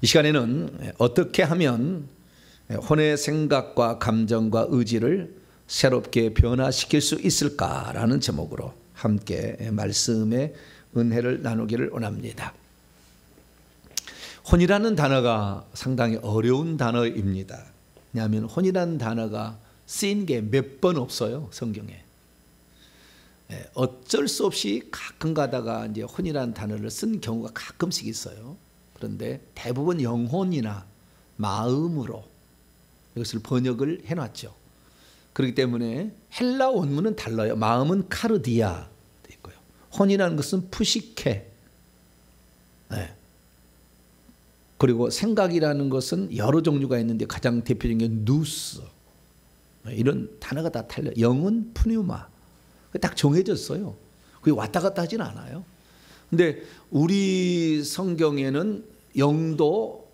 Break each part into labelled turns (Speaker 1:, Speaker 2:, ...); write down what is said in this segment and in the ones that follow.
Speaker 1: 이 시간에는 어떻게 하면 혼의 생각과 감정과 의지를 새롭게 변화시킬 수 있을까라는 제목으로 함께 말씀의 은혜를 나누기를 원합니다. 혼이라는 단어가 상당히 어려운 단어입니다. 왜냐하면 혼이라는 단어가 쓰인 게 몇 번 없어요, 성경에. 어쩔 수 없이 가끔 가다가 이제 혼이라는 단어를 쓴 경우가 가끔씩 있어요. 그런데 대부분 영혼이나 마음으로 이것을 번역을 해놨죠. 그렇기 때문에 헬라 원문은 달라요. 마음은 카르디아 돼 있고요. 혼이라는 것은 푸시케. 그리고 생각이라는 것은 여러 종류가 있는데 가장 대표적인 게 누스. 이런 단어가 다 달라요. 영은 푸뉴마. 딱 정해졌어요. 그게 왔다 갔다 하진 않아요. 근데 우리 성경에는 영도,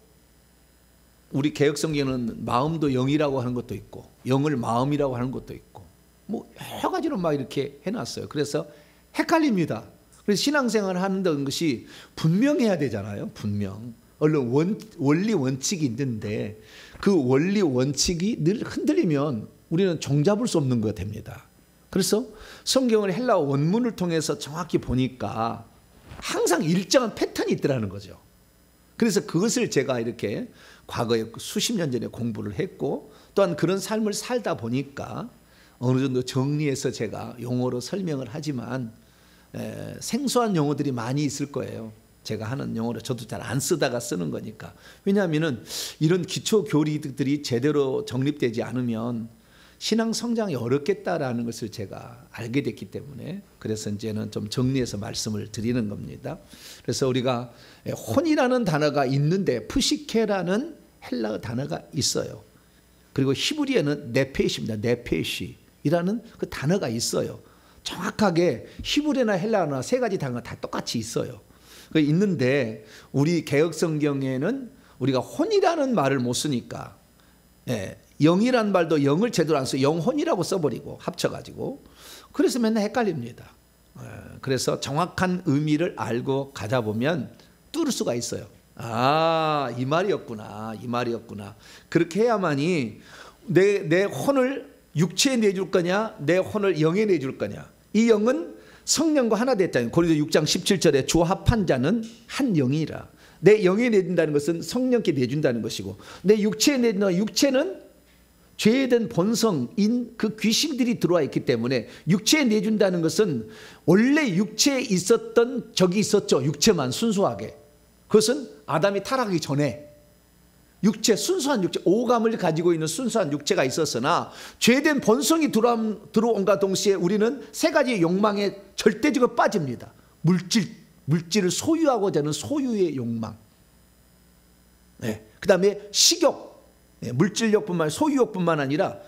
Speaker 1: 우리 개혁 성경에는 마음도 영이라고 하는 것도 있고 영을 마음이라고 하는 것도 있고 뭐 여러 가지로 막 이렇게 해놨어요. 그래서 헷갈립니다. 그래서 신앙생활을 하는 것이 분명해야 되잖아요. 분명. 얼른 원리 원칙이 있는데 그 원리 원칙이 늘 흔들리면 우리는 종잡을 수 없는 거 됩니다. 그래서 성경을 헬라 원문을 통해서 정확히 보니까 항상 일정한 패턴이 있더라는 거죠. 그래서 그것을 제가 이렇게 과거에 수십 년 전에 공부를 했고 또한 그런 삶을 살다 보니까 어느 정도 정리해서 제가 용어로 설명을 하지만 생소한 용어들이 많이 있을 거예요. 제가 하는 용어로 저도 잘 안 쓰다가 쓰는 거니까. 왜냐하면 이런 기초 교리들이 제대로 정립되지 않으면 신앙 성장이 어렵겠다라는 것을 제가 알게 됐기 때문에 그래서 이제는 좀 정리해서 말씀을 드리는 겁니다. 그래서 우리가 혼이라는 단어가 있는데 푸시케라는 헬라어 단어가 있어요. 그리고 히브리어는 네페시입니다. 네페시이라는 그 단어가 있어요. 정확하게 히브리어나 헬라어나 세 가지 단어가 다 똑같이 있어요. 있는데 우리 개혁 성경에는 우리가 혼이라는 말을 못 쓰니까 영이라는 말도 영을 제대로 안 써 영혼이라고 써버리고 합쳐가지고 그래서 맨날 헷갈립니다. 그래서 정확한 의미를 알고 가다 보면 뚫을 수가 있어요. 아, 이 말이었구나, 이 말이었구나. 그렇게 해야만이 내 혼을 육체에 내줄 거냐, 내 혼을 영에 내줄 거냐. 이 영은 성령과 하나 됐잖아요. 고린도 6장 17절에 주와 합한 자는 한 영이라. 내 영에 내준다는 것은 성령께 내준다는 것이고 내 육체에 내준다는 육체는 죄된 본성인 그 귀신들이 들어와 있기 때문에 육체에 내준다는 것은 원래 육체에 있었던 적이 있었죠. 육체만 순수하게. 그것은 아담이 타락하기 전에 육체, 순수한 육체, 오감을 가지고 있는 순수한 육체가 있었으나 죄된 본성이 들어온과 동시에 우리는 세 가지 욕망에 절대적으로 빠집니다. 물질을 소유하고자 하는 소유의 욕망. 그 다음에 식욕. 물질욕뿐만 아니라 소유욕뿐만 아니라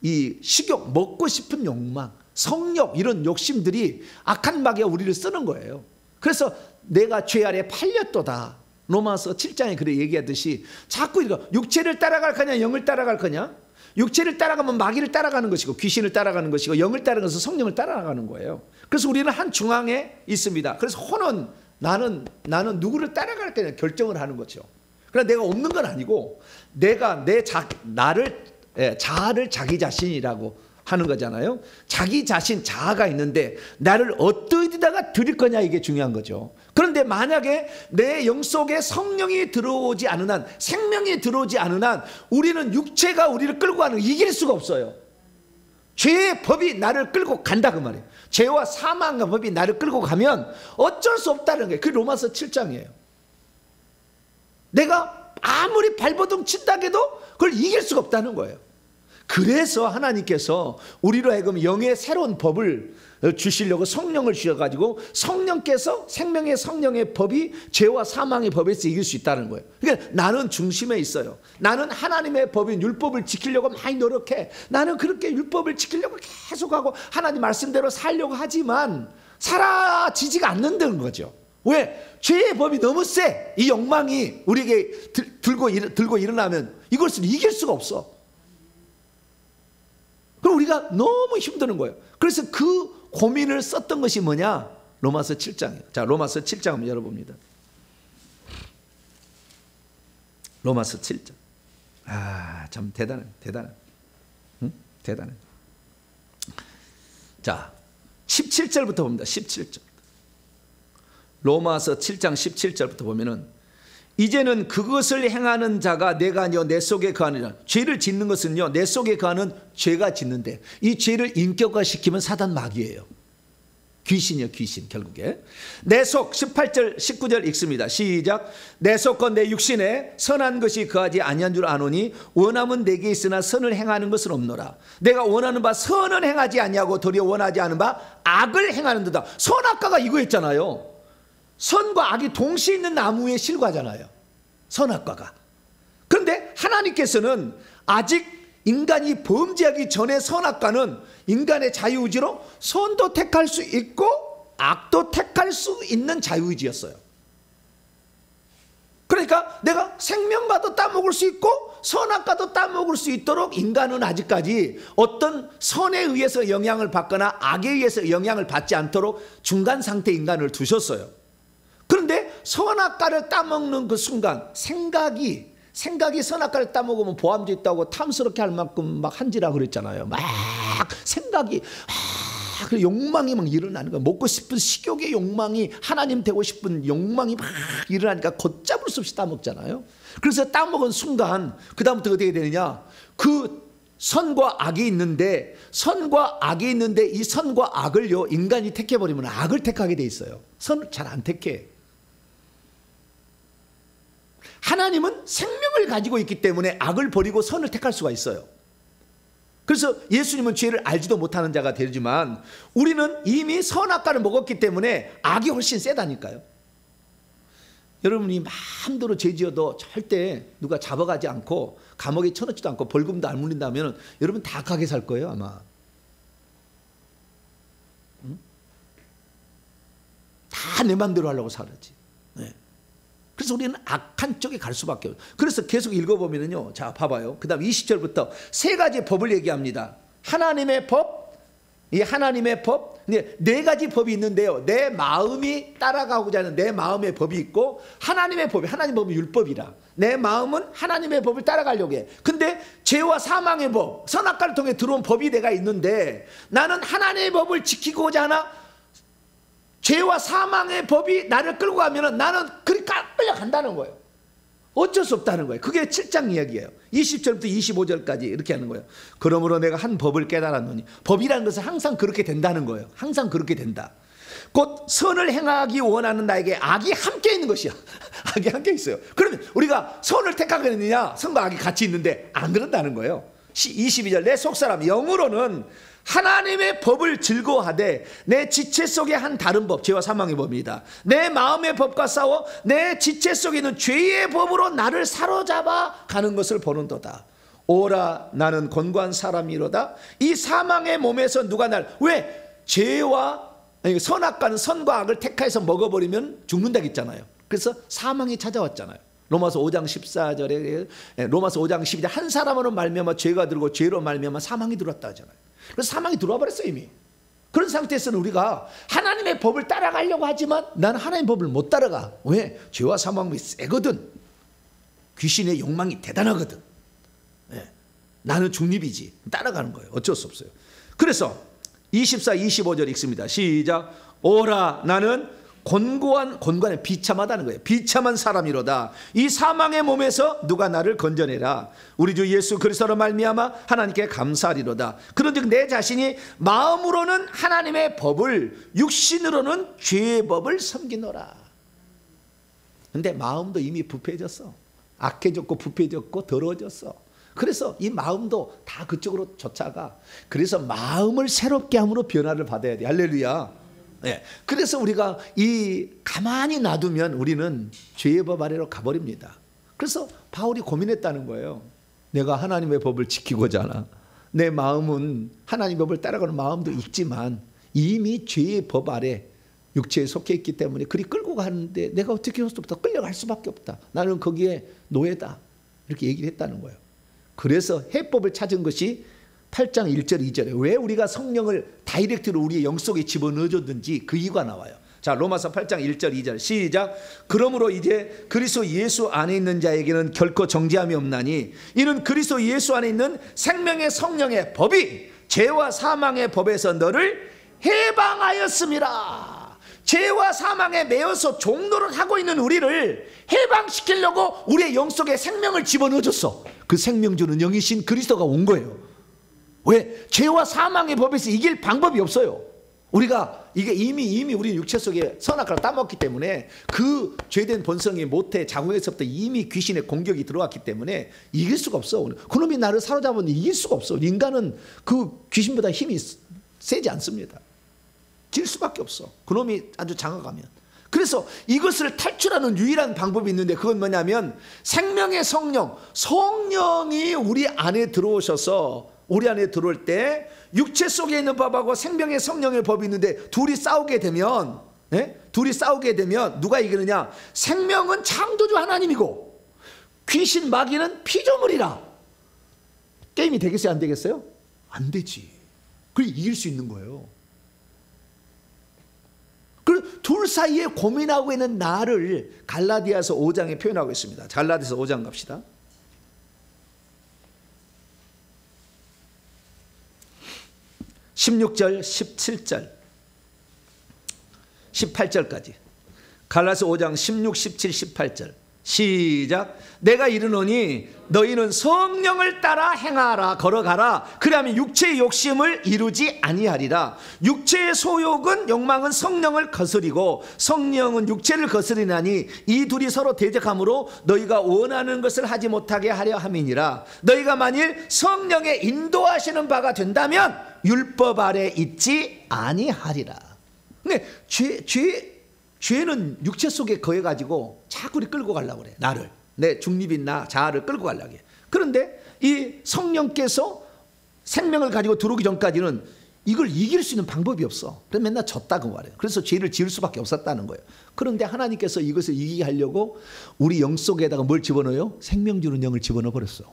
Speaker 1: 이 식욕, 먹고 싶은 욕망, 성욕 이런 욕심들이 악한 마귀가 우리를 쓰는 거예요. 그래서 내가 죄 아래 팔렸도다. 로마서 7장에 그래 얘기하듯이 자꾸 이거 육체를 따라갈 거냐 영을 따라갈 거냐. 육체를 따라가면 마귀를 따라가는 것이고 귀신을 따라가는 것이고 영을 따라가는 것은 성령을 따라가는 거예요. 그래서 우리는 한 중앙에 있습니다. 그래서 혼은 나는 누구를 따라갈 거냐 결정을 하는 거죠. 그러나 내가 없는 건 아니고 내가 자아를 자기 자신이라고 하는 거잖아요. 자기 자신 자아가 있는데 나를 어디다가 드릴 거냐 이게 중요한 거죠. 그런데 만약에 내 영 속에 성령이 들어오지 않은 한 생명이 들어오지 않은 한 우리는 육체가 우리를 끌고 가는 이길 수가 없어요. 죄의 법이 나를 끌고 간다 그 말이에요. 죄와 사망의 법이 나를 끌고 가면 어쩔 수 없다는 거예요. 그게 로마서 7장이에요. 내가 아무리 발버둥 친다 해도 그걸 이길 수가 없다는 거예요. 그래서 하나님께서 우리로 하여금 영의 새로운 법을 주시려고 성령을 주셔가지고 성령께서 생명의 성령의 법이 죄와 사망의 법에서 이길 수 있다는 거예요. 그러니까 나는 중심에 있어요. 나는 하나님의 법인 율법을 지키려고 많이 노력해. 나는 그렇게 율법을 지키려고 계속하고 하나님 말씀대로 살려고 하지만 사라지지가 않는다는 거죠. 왜? 죄의 법이 너무 세. 이 욕망이 우리에게 들고 일어나면 이것을 이길 수가 없어. 그럼 우리가 너무 힘드는 거예요. 그래서 그 고민을 썼던 것이 뭐냐? 로마서 7장이에요. 자, 로마서 7장 한번 열어봅니다. 로마서 7장. 참 대단해. 응? 대단해. 자, 17절부터 봅니다. 17절. 로마서 7장 17절부터 보면은 이제는 그것을 행하는 자가 내가 아니요 내 속에 거하느니라. 죄를 짓는 것은요 내 속에 거하는 죄가 짓는데, 이 죄를 인격화시키면 사단 마귀예요. 귀신이요, 귀신. 결국에 내 속, 18절 19절 읽습니다. 시작. 내 속과 내 육신에 선한 것이 거하지 아니한 줄 아노니 원함은 내게 있으나 선을 행하는 것은 없노라. 내가 원하는 바 선은 행하지 아니하고 도리어 원하지 않은 바 악을 행하는도다. 선악과가 이거였잖아요. 선과 악이 동시에 있는 나무의 실과잖아요, 선악과가. 그런데 하나님께서는 아직 인간이 범죄하기 전에 선악과는 인간의 자유의지로 선도 택할 수 있고 악도 택할 수 있는 자유의지였어요. 그러니까 내가 생명과도 따먹을 수 있고 선악과도 따먹을 수 있도록 인간은 아직까지 어떤 선에 의해서 영향을 받거나 악에 의해서 영향을 받지 않도록 중간 상태 인간을 두셨어요. 그런데 선악과를 따먹는 그 순간 생각이 선악과를 따먹으면 보암도 있다고 탐스럽게 할 만큼 막 한지라 그랬잖아요. 막 생각이 그 욕망이 막 일어나는 거야. 먹고 싶은 식욕의 욕망이, 하나님 되고 싶은 욕망이 막 일어나니까 걷잡을 수 없이 따먹잖아요. 그래서 따먹은 순간 그 다음부터 어떻게 되느냐, 그 선과 악이 있는데 이 선과 악을요 인간이 택해버리면 악을 택하게 돼 있어요. 선을 잘 안 택해. 하나님은 생명을 가지고 있기 때문에 악을 버리고 선을 택할 수가 있어요. 그래서 예수님은 죄를 알지도 못하는 자가 되지만 우리는 이미 선악과를 먹었기 때문에 악이 훨씬 세다니까요. 여러분이 마음대로 죄 지어도 절대 누가 잡아가지 않고 감옥에 쳐넣지도 않고 벌금도 안 물린다면 여러분 다 악하게 살 거예요 아마. 응? 다 내 맘대로 하려고 살았지. 네. 그래서 우리는 악한 쪽에 갈 수밖에 없어요. 그래서 계속 읽어보면요, 자 봐봐요. 그 다음 20절부터 세 가지 법을 얘기합니다. 하나님의 법, 이 하나님의 법, 네 가지 법이 있는데요, 내 마음이 따라가고자 하는 내 마음의 법이 있고, 하나님의 법이, 하나님의 법이 율법이라 내 마음은 하나님의 법을 따라가려고 해. 근데 죄와 사망의 법, 선악과를 통해 들어온 법이 내가 있는데 나는 하나님의 법을 지키고자 하나 죄와 사망의 법이 나를 끌고 가면 나는 그리 끌려간다는 거예요. 어쩔 수 없다는 거예요. 그게 7장 이야기예요. 20절부터 25절까지 이렇게 하는 거예요. 그러므로 내가 한 법을 깨달았노니, 법이라는 것은 항상 그렇게 된다는 거예요. 항상 그렇게 된다. 곧 선을 행하기 원하는 나에게 악이 함께 있는 것이야. 악이 함께 있어요. 그러면 우리가 선을 택하겠느냐, 선과 악이 같이 있는데 안 그런다는 거예요. 22절 내 속사람 영으로는 하나님의 법을 즐거워하되 내 지체 속에 한 다른 법, 죄와 사망의 법입니다. 내 마음의 법과 싸워 내 지체 속에 있는 죄의 법으로 나를 사로잡아 가는 것을 보는도다. 오라 나는 곤고한 사람이로다. 이 사망의 몸에서 누가 날, 왜? 죄와 선악과는 선과 악을 택해서 먹어버리면 죽는다 했잖아요. 그래서 사망이 찾아왔잖아요. 로마서 5장 14절에 로마서 5장 12절 한 사람으로 말미암아 죄가 들고 죄로 말미암아 사망이 들어왔다 하잖아요. 그래서 사망이 들어와 버렸어요 이미. 그런 상태에서는 우리가 하나님의 법을 따라가려고 하지만 나는 하나님의 법을 못 따라가. 왜? 죄와 사망이 세거든. 귀신의 욕망이 대단하거든. 네. 나는 중립이지. 따라가는 거예요. 어쩔 수 없어요. 그래서 24, 25절 읽습니다. 시작. 오라 나는 곤고한 비참하다는 거예요. 비참한 사람이로다. 이 사망의 몸에서 누가 나를 건져내라. 우리 주 예수 그리스도로 말미암아 하나님께 감사하리로다. 그런즉 내 자신이 마음으로는 하나님의 법을, 육신으로는 죄의 법을 섬기노라. 근데 마음도 이미 부패해졌어. 악해졌고 부패해졌고 더러워졌어. 그래서 이 마음도 다 그쪽으로 쫓아가. 그래서 마음을 새롭게 함으로 변화를 받아야 돼. 할렐루야. 네. 그래서 우리가 이 가만히 놔두면 우리는 죄의 법 아래로 가버립니다. 그래서 바울이 고민했다는 거예요. 내가 하나님의 법을 지키고자 하나. 내 마음은 하나님의 법을 따라가는 마음도 있지만 이미 죄의 법 아래 육체에 속해 있기 때문에 그리 끌고 가는데 내가 어떻게 해서부터 끌려갈 수밖에 없다. 나는 거기에 노예다. 이렇게 얘기를 했다는 거예요. 그래서 해법을 찾은 것이 8장 1절 2절에 왜 우리가 성령을 다이렉트로 우리의 영속에 집어넣어줬는지 그 이유가 나와요. 자, 로마서 8장 1절 2절 시작. 그러므로 이제 그리스도 예수 안에 있는 자에게는 결코 정죄함이 없나니 이는 그리스도 예수 안에 있는 생명의 성령의 법이 죄와 사망의 법에서 너를 해방하였음이라. 죄와 사망에 매여서 종노릇 하고 있는 우리를 해방시키려고 우리의 영 속에 생명을 집어넣어줬어. 그 생명 주는 영이신 그리스도가 온 거예요. 왜? 죄와 사망의 법에서 이길 방법이 없어요. 우리가 이게 이미 우리 육체 속에 선악과를 따먹기 때문에 그 죄된 본성이 모태 자궁에서부터 이미 귀신의 공격이 들어왔기 때문에 이길 수가 없어. 그놈이 나를 사로잡았는데 이길 수가 없어. 인간은 그 귀신보다 힘이 세지 않습니다. 질 수밖에 없어. 그놈이 아주 장악하면. 그래서 이것을 탈출하는 유일한 방법이 있는데 그건 뭐냐면 생명의 성령이 우리 안에 들어오셔서 우리 안에 들어올 때 육체 속에 있는 법하고 생명의 성령의 법이 있는데 둘이 싸우게 되면 누가 이기느냐? 생명은 창조주 하나님이고 귀신 마귀는 피조물이라. 게임이 되겠어요? 안 되겠어요? 안 되지. 그걸 이길 수 있는 거예요. 그 둘 사이에 고민하고 있는 나를 갈라디아서 5장에 표현하고 있습니다. 갈라디아서 5장 갑시다. 16절, 17절, 18절까지. 갈라디아서 5장 16, 17, 18절 시작. 내가 이르노니 너희는 성령을 따라 행하라 걸어가라. 그리하면 육체의 욕심을 이루지 아니하리라. 육체의 소욕은 욕망은 성령을 거스리고 성령은 육체를 거스리나니 이 둘이 서로 대적하므로 너희가 원하는 것을 하지 못하게 하려 함이니라. 너희가 만일 성령의 인도하시는 바가 된다면 율법 아래 있지 아니하리라. 근데 죄는 육체 속에 거해가지고 자꾸 끌고 가려고 그래. 나를, 내 중립인 나 자아를 끌고 가려고 해. 그런데 이 성령께서 생명을 가지고 들어오기 전까지는 이걸 이길 수 있는 방법이 없어. 그래서 맨날 졌다고 말해요. 그래서 죄를 지을 수밖에 없었다는 거예요. 그런데 하나님께서 이것을 이기게 하려고 우리 영 속에다가 뭘 집어넣어요? 생명 주는 영을 집어넣어 버렸어.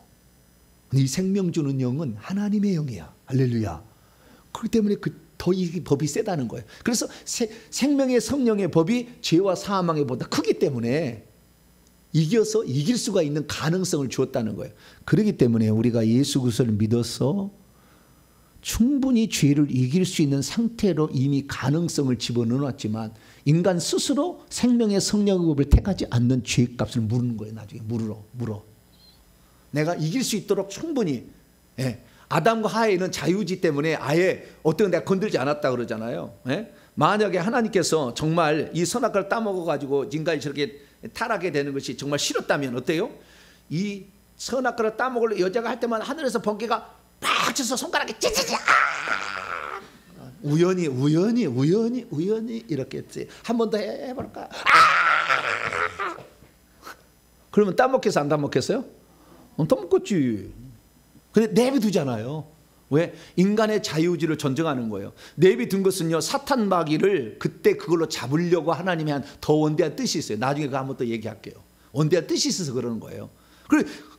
Speaker 1: 이 생명 주는 영은 하나님의 영이야. 할렐루야. 그렇기 때문에 더 이 법이 세다는 거예요. 그래서 생명의 성령의 법이 죄와 사망의 보다 크기 때문에 이겨서 이길 수가 있는 가능성을 주었다는 거예요. 그렇기 때문에 우리가 예수 그리스도를 믿어서 충분히 죄를 이길 수 있는 상태로 이미 가능성을 집어넣어놨지만 인간 스스로 생명의 성령의 법을 택하지 않는 죄값을 물는 거예요. 나중에 물어. 내가 이길 수 있도록 충분히. 아담과 하와는 자유지 때문에 아예 어떤 내가 건들지 않았다 그러잖아요. 만약에 하나님께서 정말 이 선악과를 따먹어가지고 인간이 저렇게 타락하게 되는 것이 정말 싫었다면 어때요? 이 선악과를 따먹을 여자가 할 때만 하늘에서 번개가 팍 쳐서 손가락에 찌찌찌 우연히 이렇게 했지. 한 번 더 해볼까? 그러면 따먹겠어 안 따먹겠어요? 따먹겠지. 근데 내비두잖아요. 왜? 인간의 자유의지를 존중하는 거예요. 내비둔 것은요, 사탄 마귀를 그때 그걸로 잡으려고 하나님이 한 더 원대한 뜻이 있어요. 나중에 그거 한번 더 얘기할게요. 원대한 뜻이 있어서 그러는 거예요.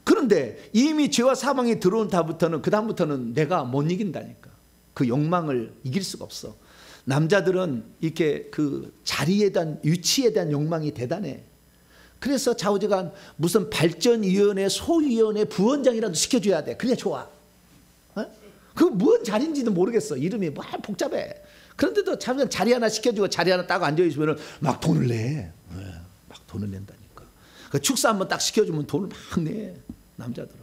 Speaker 1: 그런데 이미 죄와 사망이 들어온 그다음부터는 내가 못 이긴다니까. 그 욕망을 이길 수가 없어. 남자들은 이렇게 그 자리에 대한 위치에 대한 욕망이 대단해. 그래서 좌우지간 무슨 발전위원회, 소위원회, 부원장이라도 시켜줘야 돼. 그래 좋아. 그 뭔 자리인지도 모르겠어. 이름이 뭐 복잡해. 그런데도 자리 하나 시켜주고 자리 하나 딱 앉아있으면 막 돈을 내. 막 돈을 낸다니까. 그 축사 한번 딱 시켜주면 돈을 막 내. 남자들은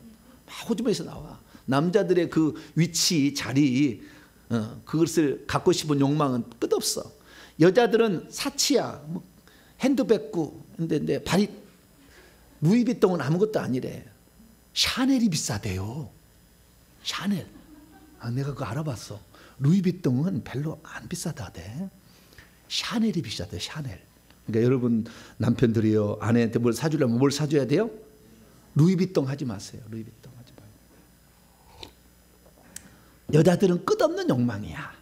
Speaker 1: 막 호주머니에서 나와. 남자들의 그 위치, 자리, 그것을 갖고 싶은 욕망은 끝없어. 여자들은 사치야. 뭐 핸드백구. 근데 발이 루이비통은 아무것도 아니래. 샤넬이 비싸대요. 샤넬. 내가 그거 알아봤어. 루이비통은 별로 안 비싸다대. 샤넬이 비싸대. 샤넬. 그러니까 여러분 남편들이요, 아내한테 뭘 사주려면 뭘 사줘야 돼요? 루이비통 하지 마세요. 루이비통 하지 마세요. 여자들은 끝없는 욕망이야.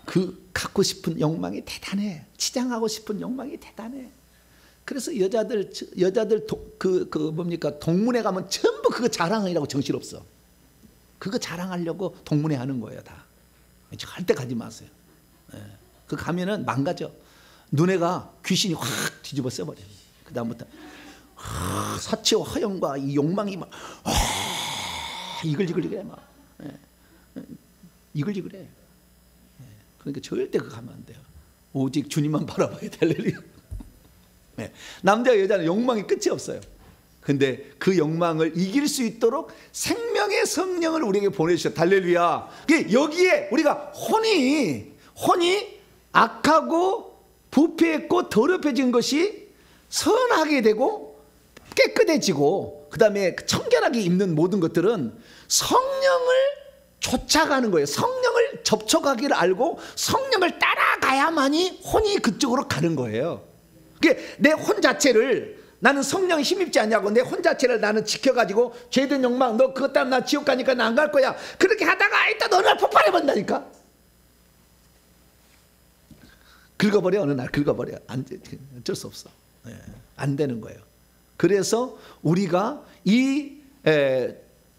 Speaker 1: 그 갖고 싶은 욕망이 대단해. 치장하고 싶은 욕망이 대단해. 그래서 여자들 뭡니까? 동문회 가면 전부 그거 자랑이라고 정신없어. 그거 자랑하려고 동문회 하는 거예요, 다. 절대 가지 마세요. 그 가면은 망가져. 눈에가 귀신이 확 뒤집어 써버려요. 그 다음부터 사치와 허영과 이 욕망이 막 이글이글해 막 이글이글해. 그러니까 절대 그거 하면 안 돼요. 오직 주님만 바라봐야 돼. 할렐루야. 남자와 여자는 욕망이 끝이 없어요. 근데 그 욕망을 이길 수 있도록 생명의 성령을 우리에게 보내주셨다. 할렐루야. 여기에 우리가 혼이 악하고 부패했고 더럽혀진 것이 선하게 되고 깨끗해지고 그 다음에 청결하게 입는 모든 것들은 성령을 쫓아가는 거예요. 성령을 접촉하기를 알고 성령을 따라가야만이 혼이 그쪽으로 가는 거예요. 내 혼 자체를 나는 성령이 힘입지 않냐고 내 혼 자체를 나는 지켜가지고 죄된 욕망 너 그것 때문에 나 지옥 가니까 나 안 갈 거야. 그렇게 하다가 일단 어느 날 폭발해버린다니까. 긁어버려. 어느 날 긁어버려. 어쩔 수 없어. 안 되는 거예요. 그래서 우리가 이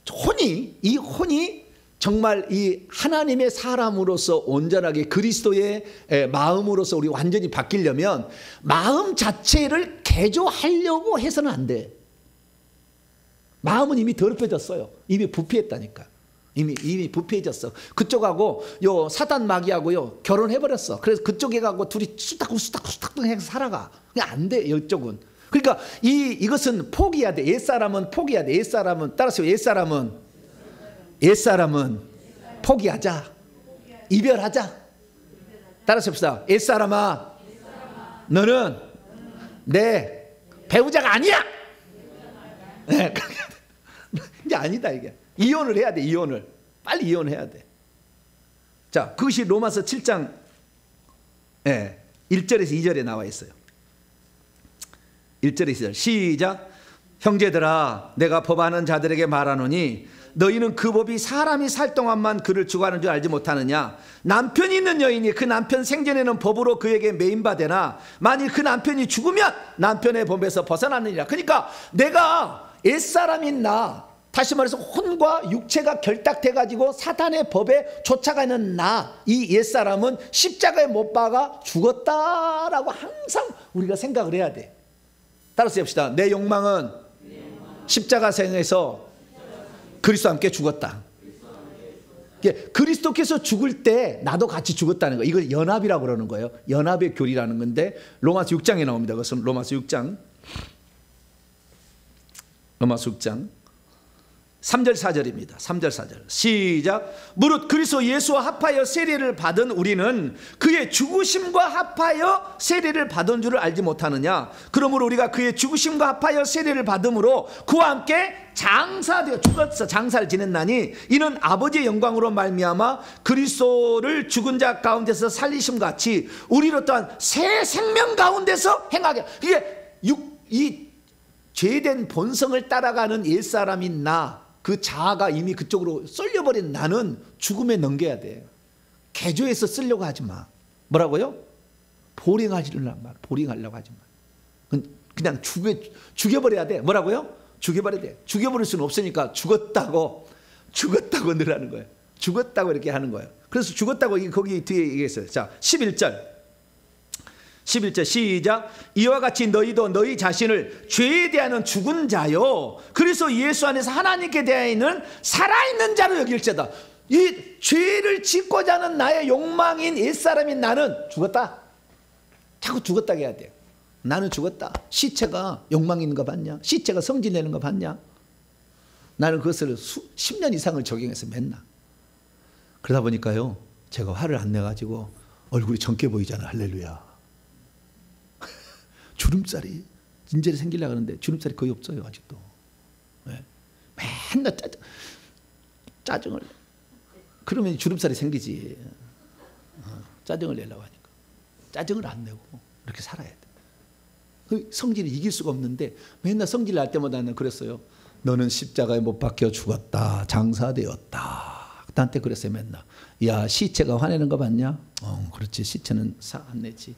Speaker 1: 혼이 정말 이 하나님의 사람으로서 온전하게 그리스도의 마음으로서 우리 완전히 바뀌려면 마음 자체를 개조하려고 해서는 안 돼. 마음은 이미 더럽혀졌어요. 이미 부패했다니까. 이미 부패해졌어. 그쪽하고 요 사단 마귀하고요 결혼해버렸어. 그래서 그쪽에 가고 둘이 수닥수닥 해서 살아가. 그냥 안 돼. 이쪽은. 그러니까 이것은 포기해야 돼. 옛사람은 포기해야 돼. 옛사람은 따라서 옛사람은 포기하자. 이별하자. 따라서 봅시다. 옛사람아 너는 내 배우자가 아니야. 이제 아니다 이게. 이혼을 해야 돼. 이혼을 빨리 이혼해야 돼. 자, 그것이 로마서 7장 1절에서 2절에 나와 있어요. 1절에서 2절 시작. 형제들아 내가 법하는 자들에게 말하노니 너희는 그 법이 사람이 살 동안만 그를 주관하는 줄 알지 못하느냐. 남편이 있는 여인이 그 남편 생전에는 법으로 그에게 매인바되나 만일 그 남편이 죽으면 남편의 법에서 벗어나느니라. 그러니까 내가 옛사람인 나, 다시 말해서 혼과 육체가 결탁돼가지고 사탄의 법에 쫓아가는 나, 이 옛사람은 십자가에 못 박아 죽었다라고 항상 우리가 생각을 해야 돼. 따라서 합시다. 내 욕망은 십자가상에서 그리스도와 함께 죽었다. 그리스도께서 죽을 때 나도 같이 죽었다는 거예요. 이걸 연합이라고 그러는 거예요. 연합의 교리라는 건데 로마서 6장에 나옵니다. 그것은 로마서 6장 3절 4절입니다. 3절 4절 시작. 무릇 그리스도 예수와 합하여 세례를 받은 우리는 그의 죽으심과 합하여 세례를 받은 줄을 알지 못하느냐. 그러므로 우리가 그의 죽으심과 합하여 세례를 받음으로 그와 함께 장사되어 죽었어. 장사를 지냈나니 이는 아버지의 영광으로 말미암아 그리스도를 죽은 자 가운데서 살리심 같이 우리로 또한 새 생명 가운데서 행하게. 이게 이 죄된 본성을 따라가는 옛사람인 나, 그 자아가 이미 그쪽으로 쏠려버린 나는 죽음에 넘겨야 돼. 개조해서 쓰려고 하지 마. 뭐라고요? 보링하려고 하지 마. 그냥 죽여버려야 돼. 뭐라고요? 죽여버려야 돼. 죽여버릴 수는 없으니까 죽었다고 늘하는 거예요. 죽었다고 이렇게 하는 거예요. 그래서 죽었다고 거기 뒤에 얘기했어요. 자, 11절 시작. 이와 같이 너희도 너희 자신을 죄에 대하는 죽은 자요 그리스도 예수 안에서 하나님께 대하여는 살아있는 자로 여길지어다. 이 죄를 짓고자 하는 나의 욕망인 옛사람인 나는 죽었다. 자꾸 죽었다고 해야 돼요. 나는 죽었다. 시체가 욕망 있는 거 봤냐? 시체가 성질 내는 거 봤냐? 나는 그것을 10년 이상을 적용해서 맨날. 그러다 보니까요 제가 화를 안 내가지고 얼굴이 젊게 보이잖아. 할렐루야. 주름살이 인제리 생기려고 하는데 주름살이 거의 없어요 아직도. 맨날 짜증을 그러면 주름살이 생기지. 짜증을 내려고 하니까 짜증을 안 내고 이렇게 살아야 돼. 그 성질을 이길 수가 없는데 맨날 성질 날 때마다 나는 그랬어요. 너는 십자가에 못 박혀 죽었다. 장사되었다. 나한테 그랬어요. 맨날. 야 시체가 화내는 거 봤냐? 그렇지. 시체는 사 안 내지.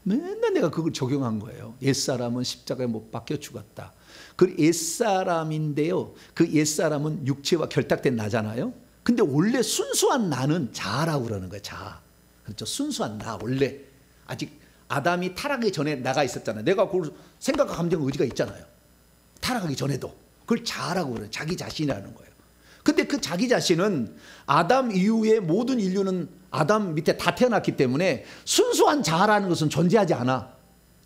Speaker 1: 맨날 내가 그걸 적용한 거예요. 옛사람은 십자가에 못 박혀 죽었다. 그 옛사람인데요. 그 옛사람은 육체와 결탁된 나잖아요. 근데 원래 순수한 나는 자아라고 그러는 거예요. 자아. 그렇죠. 순수한 나 원래. 아직 아담이 타락하기 전에 나가 있었잖아요. 내가 그 생각과 감정, 의지가 있잖아요. 타락하기 전에도. 그걸 자아라고 그래요. 자기 자신이라는 거예요. 근데 그 자기 자신은 아담 이후에 모든 인류는 아담 밑에 다 태어났기 때문에 순수한 자아라는 것은 존재하지 않아.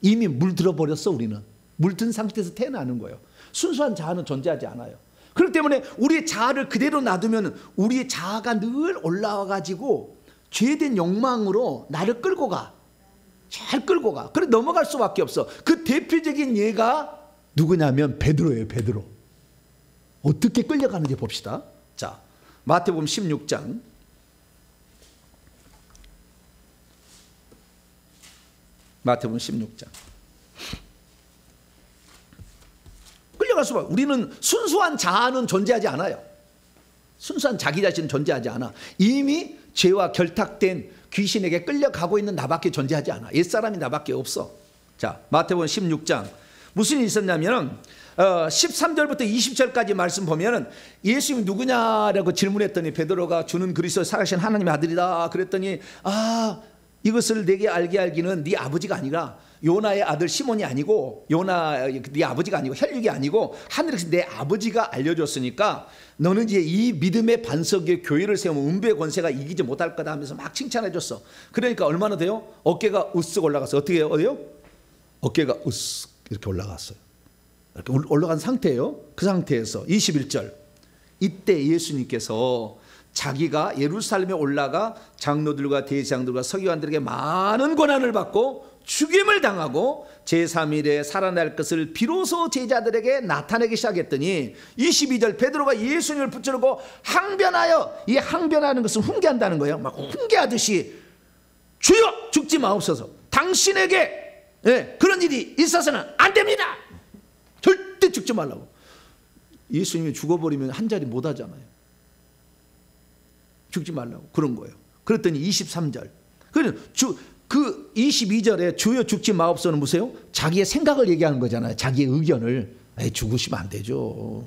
Speaker 1: 이미 물들어 버렸어. 우리는 물든 상태에서 태어나는 거예요. 순수한 자아는 존재하지 않아요. 그렇기 때문에 우리의 자아를 그대로 놔두면 우리의 자아가 늘 올라와 가지고 죄된 욕망으로 나를 끌고 가. 잘 끌고 가. 그래 넘어갈 수밖에 없어. 그 대표적인 예가 누구냐면 베드로예요. 베드로. 어떻게 끌려가는지 봅시다. 자, 마태복음 16장. 마태복음 16장. 끌려갈 수밖에. 우리는 순수한 자아는 존재하지 않아요. 순수한 자기 자신은 존재하지 않아. 이미 죄와 결탁된 귀신에게 끌려가고 있는 나밖에 존재하지 않아. 옛사람이 나밖에 없어. 자, 마태복음 16장. 무슨 일이 있었냐면 13절부터 20절까지 말씀 보면 예수님이 누구냐라고 질문했더니 베드로가 주는 그리스도 살아계신 하나님의 아들이다 그랬더니 이것을 내게 알게 하기는 네 아버지가 아니라 요나의 아들 시몬이 아니고 네 아버지가 아니고 혈육이 아니고 하늘에서 내 아버지가 알려줬으니까 너는 이제 이 믿음의 반석에 교회를 세우면 음부의 권세가 이기지 못할 거다 하면서 막 칭찬해 줬어. 그러니까 얼마나 돼요? 어깨가 으쓱 올라갔어. 어떻게 해요? 어깨가 으쓱 이렇게 올라갔어요. 이렇게 올라간 상태예요. 그 상태에서 21절. 이때 예수님께서 자기가 예루살렘에 올라가 장로들과 대제사장들과 서기관들에게 많은 고난을 받고 죽임을 당하고 제3일에 살아날 것을 비로소 제자들에게 나타내기 시작했더니 22절 베드로가 예수님을 붙잡고 항변하여, 이 항변하는 것은 훈계한다는 거예요. 막 훈계하듯이 주여 죽지 마옵소서. 당신에게 그런 일이 있어서는 안 됩니다. 절대 죽지 말라고. 예수님이 죽어버리면 한 자리 못 하잖아요. 죽지 말라고 그런 거예요. 그랬더니 23절. 그 22절에 주여 죽지 마옵소서는 무엇이에요? 자기의 생각을 얘기하는 거잖아요. 자기의 의견을. 죽으시면 안 되죠.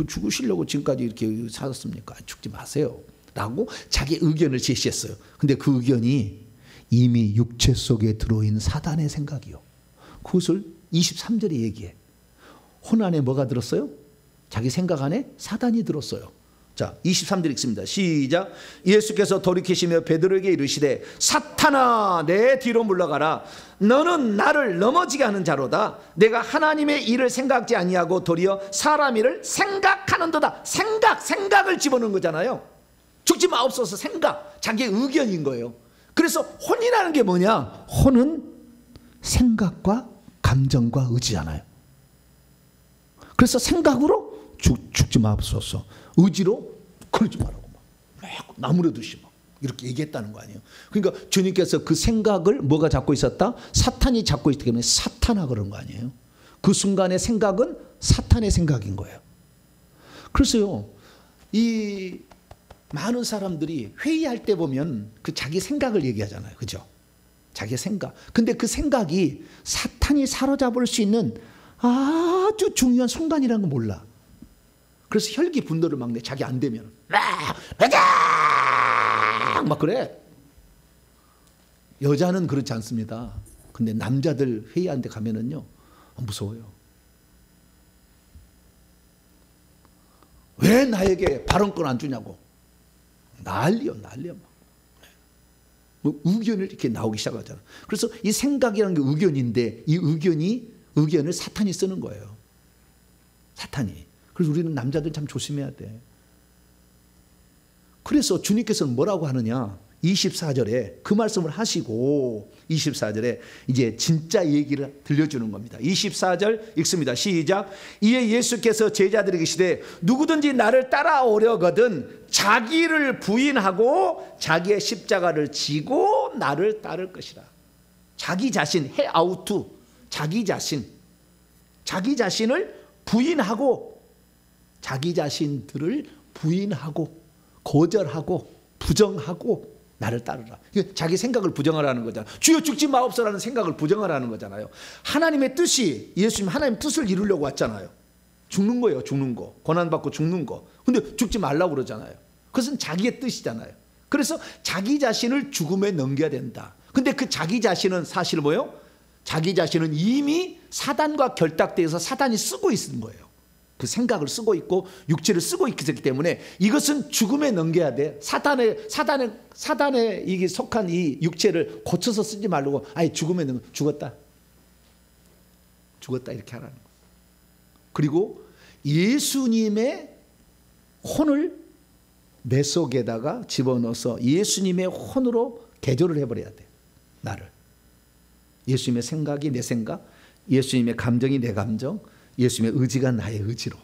Speaker 1: 죽으시려고 지금까지 이렇게 살았습니까? 죽지 마세요. 라고 자기의 의견을 제시했어요. 근데 그 의견이 이미 육체 속에 들어있는 사단의 생각이요. 그것을 23절에 얘기해. 혼 안에 뭐가 들었어요? 자기 생각 안에 사단이 들었어요. 자, 23절 읽습니다. 시작. 예수께서 돌이키시며 베드로에게 이르시되 사탄아 내 뒤로 물러가라. 너는 나를 넘어지게 하는 자로다. 내가 하나님의 일을 생각지 아니하고 도리어 사람 일을 생각하는도다. 생각을 집어넣은 거잖아요. 죽지 마옵소서. 생각, 자기의 의견인 거예요. 그래서 혼이라는 게 뭐냐? 혼은 생각과 감정과 의지잖아요. 그래서 생각으로 죽지 마옵소서. 의지로 그러지 말라고 막 나무라듯이 막 이렇게 얘기했다는 거 아니에요. 그러니까 주님께서 그 생각을 뭐가 잡고 있었다? 사탄이 잡고 있기 때문에 사탄아 그런 거 아니에요. 그 순간의 생각은 사탄의 생각인 거예요. 그래서요, 이 많은 사람들이 회의할 때 보면 그 자기 생각을 얘기하잖아요. 그죠? 자기 생각. 근데 그 생각이 사탄이 사로잡을 수 있는 아주 중요한 순간이라는 거 몰라. 그래서 혈기 분노를 막 내. 자기 안 되면 막 그래. 여자는 그렇지 않습니다. 근데 남자들 회의하는 데 가면은요 무서워요. 왜 나에게 발언권 안 주냐고 난리요. 뭐 의견을 이렇게 나오기 시작하잖아. 그래서 이 생각이라는 게 의견인데 이 의견을 사탄이 쓰는 거예요. 사탄이. 그래서 우리는 남자들 참 조심해야 돼. 그래서 주님께서는 뭐라고 하느냐? 24절에 그 말씀을 하시고 24절에 이제 진짜 얘기를 들려주는 겁니다. 24절 읽습니다. 시작. 이에 예수께서 제자들에게 이르시되 누구든지 나를 따라오려거든 자기를 부인하고 자기의 십자가를 지고 나를 따를 것이라. 자기 자신, 해아우투, 자기 자신을 부인하고 자기 자신들을 부인하고 거절하고 부정하고 나를 따르라. 자기 생각을 부정하라는 거잖아요. 주여 죽지 마옵소서라는 생각을 부정하라는 거잖아요. 하나님의 뜻이, 예수님 하나님의 뜻을 이루려고 왔잖아요. 죽는 거예요. 죽는 거. 고난받고 죽는 거. 근데 죽지 말라고 그러잖아요. 그것은 자기의 뜻이잖아요. 그래서 자기 자신을 죽음에 넘겨야 된다. 근데 그 자기 자신은 사실 뭐예요? 자기 자신은 이미 사단과 결탁되어서 사단이 쓰고 있는 거예요. 그 생각을 쓰고 있고 육체를 쓰고 있기 때문에 이것은 죽음에 넘겨야 돼. 사단에 이게 속한 이 육체를 고쳐서 쓰지 말고 아예 죽음에 넘겨. 죽었다 이렇게 하라는 거예요. 그리고 예수님의 혼을 내 속에다가 집어넣어서 예수님의 혼으로 개조를 해버려야 돼. 나를. 예수님의 생각이 내 생각, 예수님의 감정이 내 감정, 예수님의 의지가 나의 의지로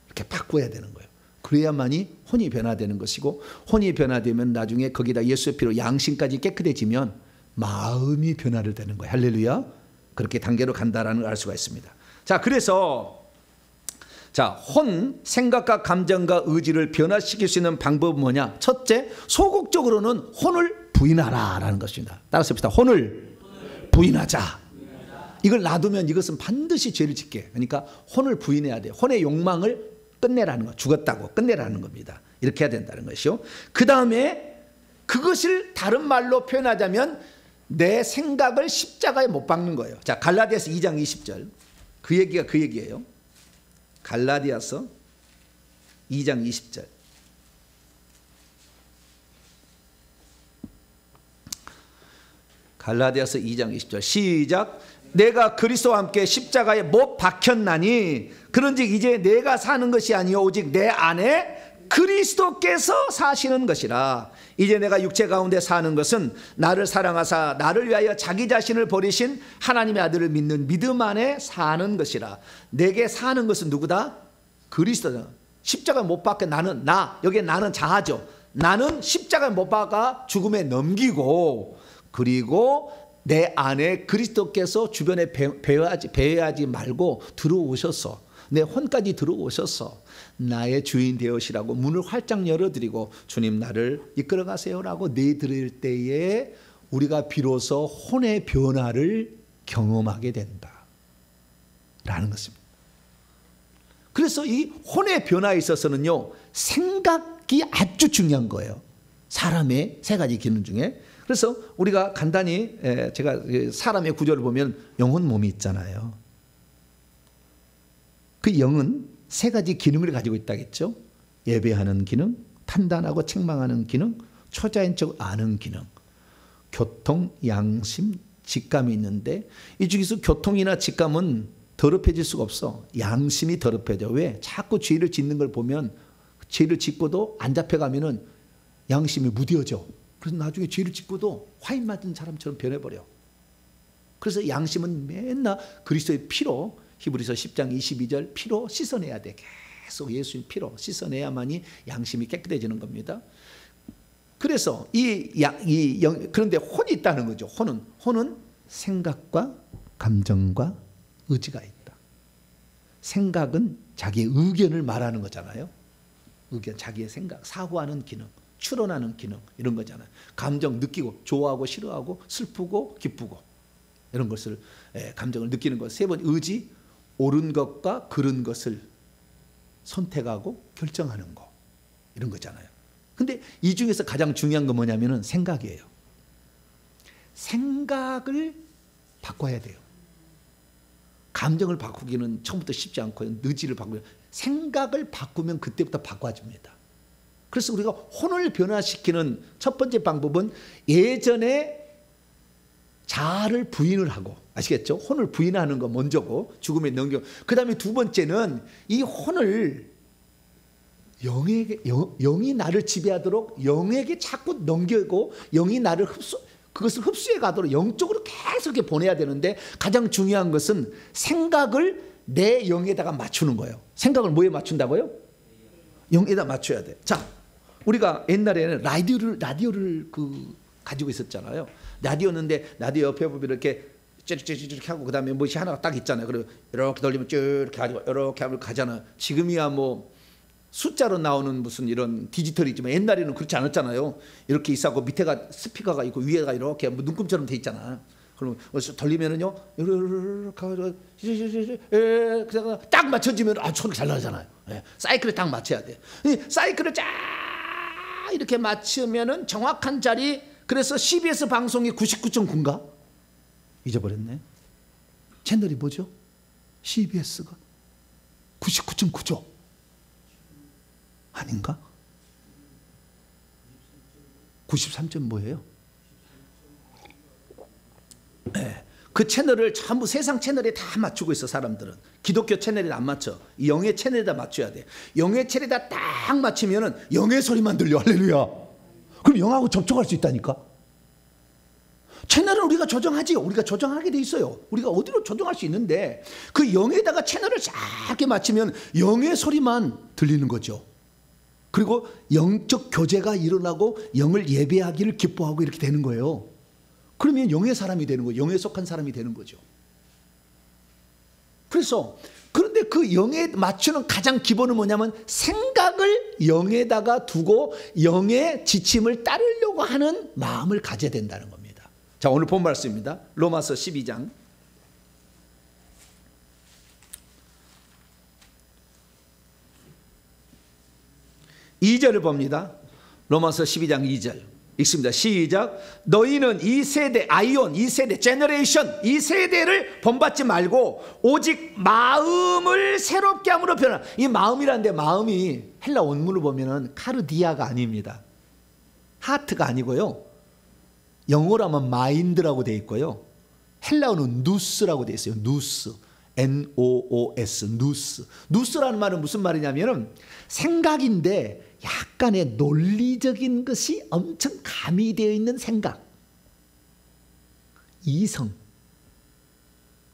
Speaker 1: 이렇게 바꿔야 되는 거예요. 그래야만이 혼이 변화되는 것이고, 혼이 변화되면 나중에 거기다 예수의 피로 양심까지 깨끗해지면 마음이 변화를 되는 거예요. 할렐루야. 그렇게 단계로 간다라는 걸 알 수가 있습니다. 자, 그래서 혼, 생각과 감정과 의지를 변화시킬 수 있는 방법은 뭐냐? 첫째, 소극적으로는 혼을 부인하라라는 것입니다. 따라서 합시다. 혼을 부인하자. 이걸 놔두면 이것은 반드시 죄를 짓게. 그러니까 혼을 부인해야 돼요. 혼의 욕망을 끝내라는 거. 죽었다고 끝내라는 겁니다. 이렇게 해야 된다는 것이요. 그 다음에 그것을 다른 말로 표현하자면 내 생각을 십자가에 못 박는 거예요. 자, 갈라디아서 2장 20절. 그 얘기가 그 얘기예요. 갈라디아서 2장 20절. 갈라디아서 2장 20절 시작. 내가 그리스도와 함께 십자가에 못 박혔나니 그런즉 이제 내가 사는 것이 아니요 오직 내 안에 그리스도께서 사시는 것이라. 이제 내가 육체 가운데 사는 것은 나를 사랑하사 나를 위하여 자기 자신을 버리신 하나님의 아들을 믿는 믿음 안에 사는 것이라. 내게 사는 것은 누구다? 그리스도다. 십자가에 못 박혀 나는 여기 나는 자아죠. 나는 십자가에 못 박아 죽음에 넘기고, 그리고 내 안에 그리스도께서 주변에 배회하지 말고 들어오셔서 내 혼까지 들어오셔서 나의 주인 되으시라고 문을 활짝 열어드리고 주님 나를 이끌어 가세요라고 내드릴 때에 우리가 비로소 혼의 변화를 경험하게 된다라는 것입니다. 그래서 이 혼의 변화에 있어서는요, 생각이 아주 중요한 거예요. 사람의 세 가지 기능 중에. 그래서 우리가 간단히 제가 사람의 구조를 보면 영혼, 몸이 있잖아요. 그 영은 세 가지 기능을 가지고 있다겠죠. 예배하는 기능, 판단하고 책망하는 기능, 초자인 척 아는 기능, 교통, 양심, 직감이 있는데 이 중에서 교통이나 직감은 더럽혀질 수가 없어. 양심이 더럽혀져. 왜? 자꾸 죄를 짓는 걸 보면 죄를 짓고도 안 잡혀가면은 양심이 무뎌져. 그래서 나중에 죄를 짓고도 화인 맞은 사람처럼 변해버려. 그래서 양심은 맨날 그리스도의 피로, 히브리서 10장 22절 피로 씻어내야 돼. 계속 예수님 피로 씻어내야만이 양심이 깨끗해지는 겁니다. 그래서 그런데 혼이 있다는 거죠. 혼은 생각과 감정과 의지가 있다. 생각은 자기의 의견을 말하는 거잖아요. 의견, 자기의 생각, 사고하는 기능, 추론하는 기능, 이런 거잖아요. 감정, 느끼고 좋아하고 싫어하고 슬프고 기쁘고 이런 것을, 감정을 느끼는 것. 세 번, 의지, 옳은 것과 그른 것을 선택하고 결정하는 거, 이런 거잖아요. 근데 이 중에서 가장 중요한 건 뭐냐면은 생각이에요. 생각을 바꿔야 돼요. 감정을 바꾸기는 처음부터 쉽지 않고요. 의지를 바꾸면, 생각을 바꾸면 그때부터 바꿔집니다. 그래서 우리가 혼을 변화시키는 첫 번째 방법은 예전에 자아를 부인을 하고, 아시겠죠? 혼을 부인하는 거 먼저고, 죽음에 넘겨. 그 다음에 두 번째는 이 혼을 영이 나를 지배하도록 영에게 자꾸 넘기고, 영이 나를 그것을 흡수해 가도록 영적으로 계속 이렇게 보내야 되는데, 가장 중요한 것은 생각을 내 영에다가 맞추는 거예요. 생각을 뭐에 맞춘다고요? 영에다 맞춰야 돼. 자, 우리가 옛날에는 라디오를 가지고 있었잖아요. 라디오였는데 라디오 옆에 보면 이렇게 찌르찌르 하고 그다음에 무엇이 하나가 딱 있잖아요. 그리고 이렇게 돌리면 쭉 이렇게 가지고 이렇게 하면 가잖아요. 지금이야 뭐 숫자로 나오는 무슨 이런 디지털이지만 옛날에는 그렇지 않았잖아요. 이렇게 있었고 밑에가 스피커가 있고 위에가 이렇게 뭐 눈금처럼 돼 있잖아. 그럼 돌리면은요, 이렇게 그래서 딱 맞춰지면 소리 잘 나잖아요. 사이클을 딱 맞춰야 돼. 사이클을 쫙 이렇게 맞추면은 정확한 자리, 그래서 CBS 방송이 99.9인가? 잊어버렸네. 채널이 뭐죠? CBS가 99.9죠? 아닌가? 93점 뭐예요? 네. 그 채널을 전부 세상 채널에 다 맞추고 있어. 사람들은 기독교 채널에 안 맞춰. 영의 채널에다 맞춰야 돼. 영의 채널에다 딱 맞추면은 영의 소리만 들려. 할렐루야. 그럼 영하고 접촉할 수 있다니까. 채널을 우리가 조정하지. 우리가 조정하게 돼 있어요. 우리가 어디로 조정할 수 있는데 그 영에다가 채널을 작게 맞추면 영의 소리만 들리는 거죠. 그리고 영적 교제가 일어나고 영을 예배하기를 기뻐하고 이렇게 되는 거예요. 그러면 영의 사람이 되는 거예요. 영에 속한 사람이 되는 거죠. 그래서 그런데 그 영에 맞추는 가장 기본은 뭐냐면 생각을 영에다가 두고 영의 지침을 따르려고 하는 마음을 가져야 된다는 겁니다. 자, 오늘 본 말씀입니다. 로마서 12장 2절을 봅니다. 로마서 12장 2절 읽습니다. 시작. 너희는 이 세대, 아이온, 이 세대, 제너레이션, 이 세대를 본받지 말고 오직 마음을 새롭게 함으로 변화. 이 마음이라는데 마음이 헬라 원문을 보면은 카르디아가 아닙니다. 하트가 아니고요. 영어로는 마인드라고 되어 있고요. 헬라어는 누스라고 되어 있어요. 누스. N-O-O-S, 누스. 누스라는 말은 무슨 말이냐면은 생각인데 약간의 논리적인 것이 엄청 가미되어 있는 생각. 이성.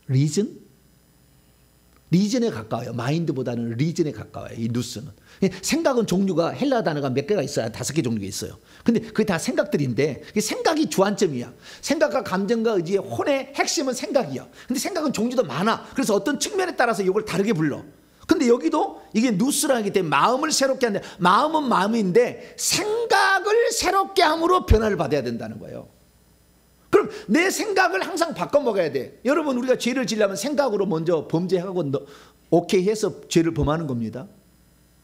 Speaker 1: 리즌? 리즌에 가까워요. 마인드보다는 리즌에 가까워요. 이 누스는. 생각은 종류가 헬라 단어가 몇 개가 있어요. 5개 종류가 있어요. 근데 그게 다 생각들인데 생각이 주안점이야. 생각과 감정과 의지의 혼의 핵심은 생각이야. 근데 생각은 종류도 많아. 그래서 어떤 측면에 따라서 이걸 다르게 불러. 근데 여기도 이게 누스라기 때문에 마음을 새롭게 하는데 마음은 마음인데 생각을 새롭게 함으로 변화를 받아야 된다는 거예요. 그럼 내 생각을 항상 바꿔 먹어야 돼. 여러분 우리가 죄를 지려면 생각으로 먼저 범죄하고 오케이 해서 죄를 범하는 겁니다.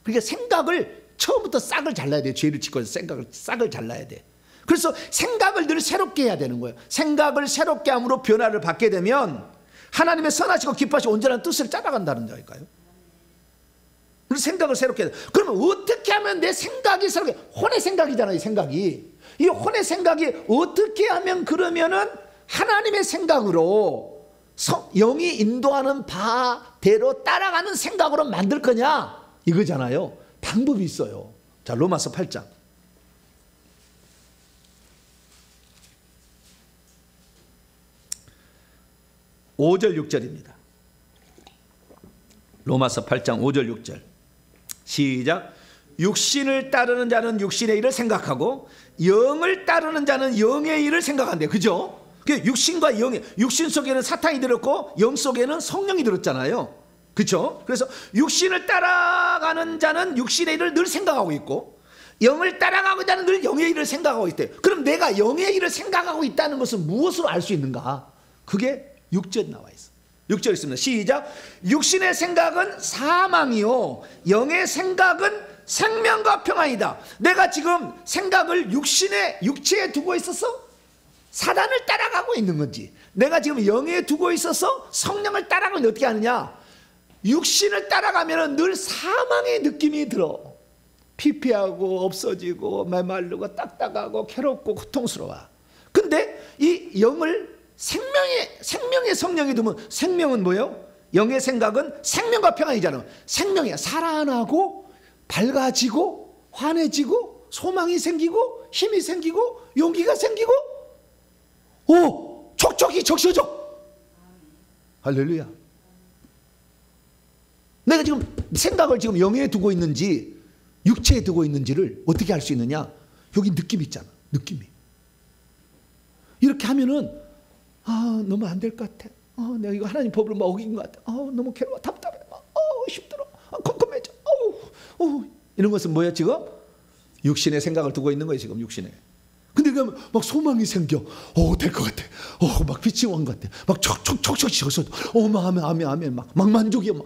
Speaker 1: 그러니까 생각을 처음부터 싹을 잘라야 돼요. 죄를 짓고 생각을 싹을 잘라야 돼. 그래서 생각을 늘 새롭게 해야 되는 거예요. 생각을 새롭게 함으로 변화를 받게 되면 하나님의 선하시고 기뻐하시고 온전한 뜻을 따라간다는 거니까요. 생각을 새롭게 해야 돼. 그러면 어떻게 하면 내 생각이 새롭게, 혼의 생각이잖아요. 이 생각이. 이 혼의 생각이 어떻게 하면 그러면은 하나님의 생각으로 영이 인도하는 바대로 따라가는 생각으로 만들 거냐 이거잖아요. 방법이 있어요. 자, 로마서 8장 5절 6절입니다. 로마서 8장 5절 6절 시작. 육신을 따르는 자는 육신의 일을 생각하고 영을 따르는 자는 영의 일을 생각한대요. 그죠? 육신과 영의, 육신 속에는 사탄이 들었고 영 속에는 성령이 들었잖아요. 그렇죠? 그래서 육신을 따라가는 자는 육신의 일을 늘 생각하고 있고 영을 따라가는 자는 늘 영의 일을 생각하고 있대요. 그럼 내가 영의 일을 생각하고 있다는 것은 무엇으로 알 수 있는가? 그게 6절 나와 있어. 6절 있습니다. 시작. 육신의 생각은 사망이요 영의 생각은 생명과 평안이다. 내가 지금 생각을 육체에 두고 있어서 사단을 따라가고 있는 건지, 내가 지금 영에 두고 있어서 성령을 따라가면 어떻게 하느냐? 육신을 따라가면 늘 사망의 느낌이 들어. 피폐하고 없어지고 메마르고 딱딱하고 괴롭고 고통스러워. 근데 이 영을 생명의 성령이 두면, 생명은 뭐예요? 영의 생각은 생명과 평안이잖아. 생명이야. 살아나고 밝아지고 환해지고 소망이 생기고 힘이 생기고 용기가 생기고 촉촉이 적셔져. 할렐루야. 내가 지금 생각을 지금 영에 두고 있는지 육체에 두고 있는지를 어떻게 알 수 있느냐? 여기 느낌이 있잖아. 느낌이. 이렇게 하면은 너무 안 될 것 같아. 내가 이거 하나님 법을 막 어긴 것 같아. 너무 괴로워. 답답해. 힘들어. 컴컴해져. 이런 것은 뭐야 지금? 육신의 생각을 두고 있는 거예요 지금. 육신에. 근데 막 소망이 생겨. 될 것 같아. 막 빛이 온 것 같아. 막 촉촉촉촉 져서 막 아멘 막 만족이야. 막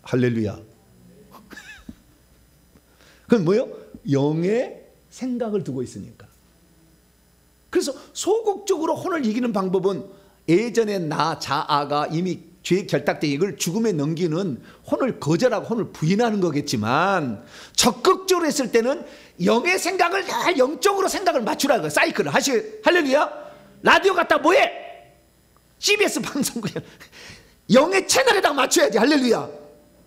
Speaker 1: 할렐루야. 그건 뭐예요? 영의 생각을 두고 있으니까. 그래서 소극적으로 혼을 이기는 방법은 예전에 나 자아가 이미 죄 결탁된 이걸 죽음에 넘기는 혼을 거절하고 혼을 부인하는 거겠지만, 적극적으로 했을 때는 영의 생각을 다 영적으로 생각을 맞추라는 거예요. 사이클을 할렐루야. 라디오 갖다 뭐해? CBS 방송 그냥 영의 채널에다가 맞춰야지. 할렐루야.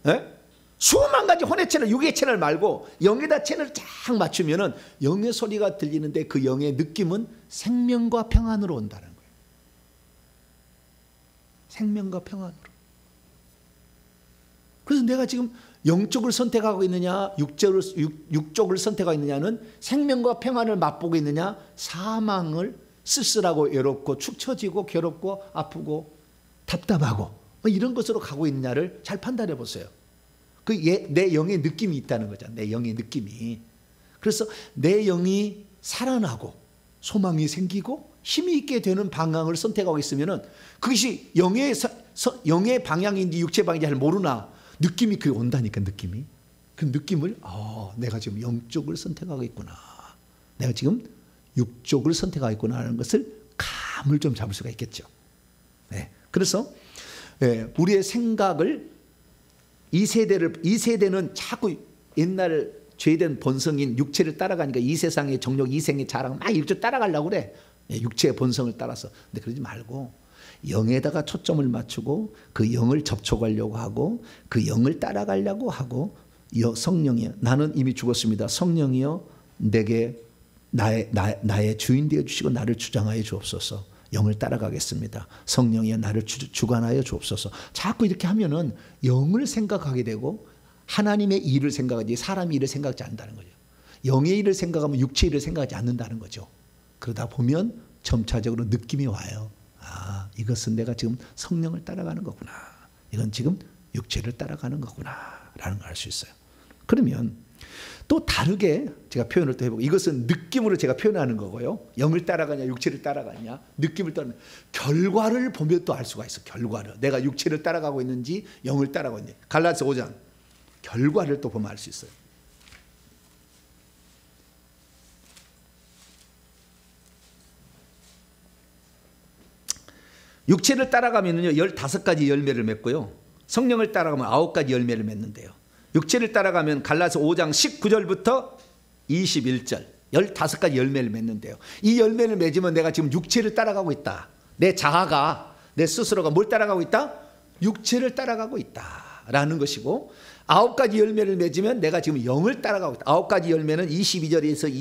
Speaker 1: 에? 수만 가지 혼의 채널, 육의 채널 말고 영에다 채널을 쫙 맞추면은 영의 소리가 들리는데 그 영의 느낌은 생명과 평안으로 온다는 거예요. 생명과 평안으로. 그래서 내가 지금 영적을 선택하고 있느냐, 육적을 선택하고 있느냐는 생명과 평안을 맛보고 있느냐, 사망을 쓸쓸하고 외롭고 축 처지고 괴롭고 아프고 답답하고 이런 것으로 가고 있느냐를 잘 판단해 보세요. 내 영의 느낌이 있다는 거잖아. 내 영의 느낌이. 그래서 내 영이 살아나고 소망이 생기고 힘이 있게 되는 방향을 선택하고 있으면은 그것이 영의 방향인지 육체 방향인지 잘 모르나 느낌이 그게 온다니까. 느낌이. 그 느낌을 내가 지금 영적을 선택하고 있구나, 내가 지금 육적을 선택하고 있구나 하는 것을 감을 좀 잡을 수가 있겠죠. 네. 그래서 우리의 생각을 이 세대는 자꾸 옛날 죄된 본성인 육체를 따라가니까 이 세상의 정욕, 이생의 자랑 막 이렇게 따라가려고 그래. 육체의 본성을 따라서. 근데 그러지 말고 영에다가 초점을 맞추고 그 영을 접촉하려고 하고 그 영을 따라가려고 하고, 성령이여 나는 이미 죽었습니다. 성령이여 내게 나의 주인 되어 주시고 나를 주장하여 주옵소서. 영을 따라가겠습니다. 성령이여 나를 주관하여 주옵소서. 자꾸 이렇게 하면은 영을 생각하게 되고 하나님의 일을 생각하지 사람의 일을 생각하지 않는다는 거죠. 영의 일을 생각하면 육체의 일을 생각하지 않는다는 거죠. 그러다 보면 점차적으로 느낌이 와요. 이것은 내가 지금 성령을 따라가는 거구나, 이건 지금 육체를 따라가는 거구나 라는 걸 알 수 있어요. 그러면 또 다르게 제가 표현을 또 해보고, 이것은 느낌으로 제가 표현하는 거고요. 영을 따라가냐 육체를 따라가냐, 느낌을 따라가냐, 결과를 보면 또 알 수가 있어. 결과를 내가 육체를 따라가고 있는지 영을 따라가고 있는지. 갈라디아서 5장 결과를 또 보면 알 수 있어요. 육체를 따라가면요 15가지 열매를 맺고요, 성령을 따라가면 9가지 열매를 맺는데요. 육체를 따라가면 갈라디아서 5장 19절부터 21절 15가지 열매를 맺는데요. 이 열매를 맺으면 내가 지금 육체를 따라가고 있다. 내 자아가, 내 스스로가 뭘 따라가고 있다? 육체를 따라가고 있다라는 것이고, 9가지 열매를 맺으면 내가 지금 영을 따라가고 있다. 9가지 열매는 22절에서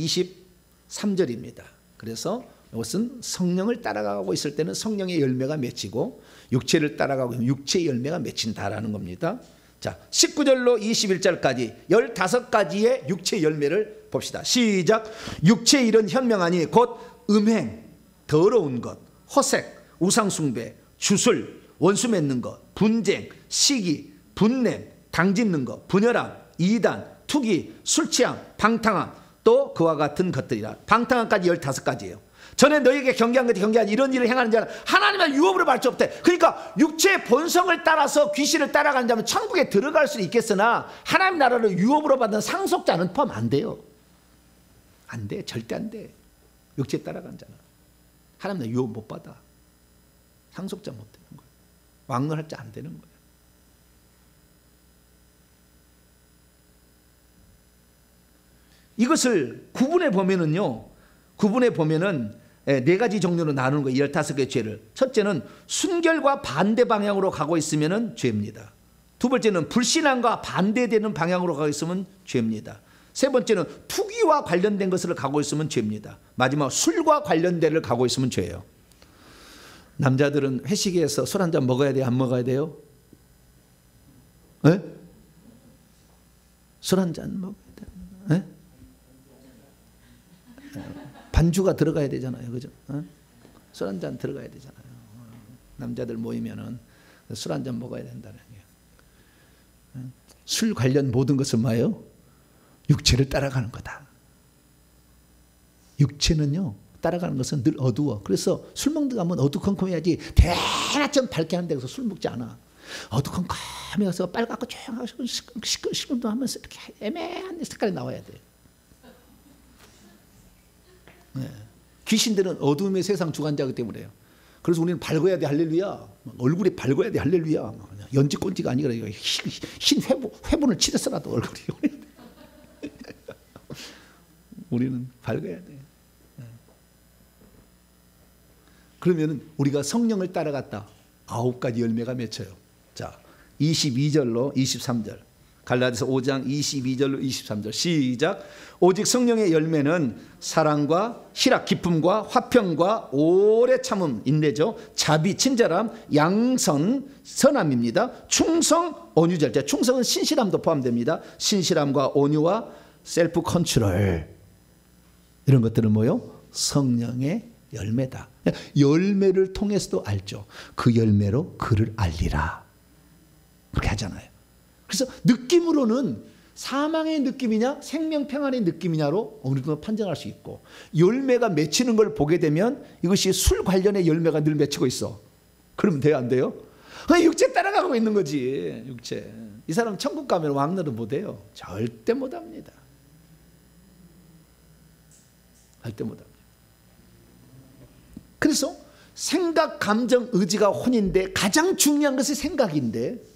Speaker 1: 23절입니다. 그래서 이것은 성령을 따라가고 있을 때는 성령의 열매가 맺히고, 육체를 따라가고 있는 육체의 열매가 맺힌다라는 겁니다. 자, 19절로 21절까지 15가지의 육체 열매를 봅시다. 시작. 육체의 일은 현명하니 곧 음행, 더러운 것, 허색, 우상숭배, 주술, 원수 맺는 것, 분쟁, 시기, 분냄, 당짓는 것, 분열함, 이단, 투기, 술취함, 방탕함, 또 그와 같은 것들이라. 방탕함까지 15가지예요. 전에 너에게 경계한 것이 경계한 이런 일을 행하는 자는 하나님의 유업으로 받을 수 없대. 그러니까 육체의 본성을 따라서 귀신을 따라가는 자는 천국에 들어갈 수는 있겠으나 하나님 나라를 유업으로 받는 상속자는 포함 안 돼요. 안 돼. 절대 안 돼. 육체에 따라가는 자는 하나님 나라 유업 못 받아. 상속자 못 되는 거예요. 왕노할 자 안 되는 거예요. 이것을 구분해 보면은요, 네 가지 종류로 나누는 거예요. 15개의 죄를. 첫째는 순결과 반대 방향으로 가고 있으면 죄입니다. 두 번째는 불신앙과 반대되는 방향으로 가고 있으면 죄입니다. 세 번째는 투기와 관련된 것을 가고 있으면 죄입니다. 마지막 술과 관련된 걸 가고 있으면 죄예요. 남자들은 회식에서 술 한잔 먹어야 돼요? 안 먹어야 돼요? 네? 술 한잔 먹어야 돼요? 네? 반주가 들어가야 되잖아요. 그죠? 술 한잔 들어가야 되잖아요. 남자들 모이면은 술 한잔 먹어야 된다는 거예요. 술 관련 모든 것은 뭐예요? 육체를 따라가는 거다. 육체는요, 따라가는 것은 늘 어두워. 그래서 술 먹는 데 가면 어두컴컴해야지 대낮좀 밝게 하는 데 가서 술 먹지 않아. 어두컴컴해 가서 빨갛고 조용하고 시끌시끌 하면서 이렇게 애매한 색깔이 나와야 돼. 네. 귀신들은 어둠의 세상 주관자이기 때문에요. 그래서 우리는 밝아야 돼, 할렐루야. 얼굴이 밝아야 돼, 할렐루야. 연지꼰지가 아니라 흰 회분을 칠해서라도 얼굴이 우리는 밝아야 돼. 그러면 우리가 성령을 따라갔다. 9가지 열매가 맺혀요. 자, 22절로 23절. 갈라디아서 5장 22절로 23절. 시작. 오직 성령의 열매는 사랑과 희락, 기쁨과 화평과 오래 참음, 인내죠. 자비, 친절함, 양선, 선함입니다. 충성, 온유절제. 충성은 신실함도 포함됩니다. 신실함과 온유와 셀프 컨트롤. 이런 것들은 뭐요? 성령의 열매다. 열매를 통해서도 알죠. 그 열매로 그를 알리라. 그렇게 하잖아요. 그래서 느낌으로는 사망의 느낌이냐 생명평안의 느낌이냐로 어느 정도 판정할 수 있고, 열매가 맺히는 걸 보게 되면 이것이 술 관련의 열매가 늘 맺히고 있어. 그러면 돼요, 안 돼요? 육체 따라가고 있는 거지. 육체. 이 사람 천국 가면 왕노릇 못해요. 절대 못합니다. 절대 못합니다. 그래서 생각, 감정, 의지가 혼인데 가장 중요한 것이 생각인데,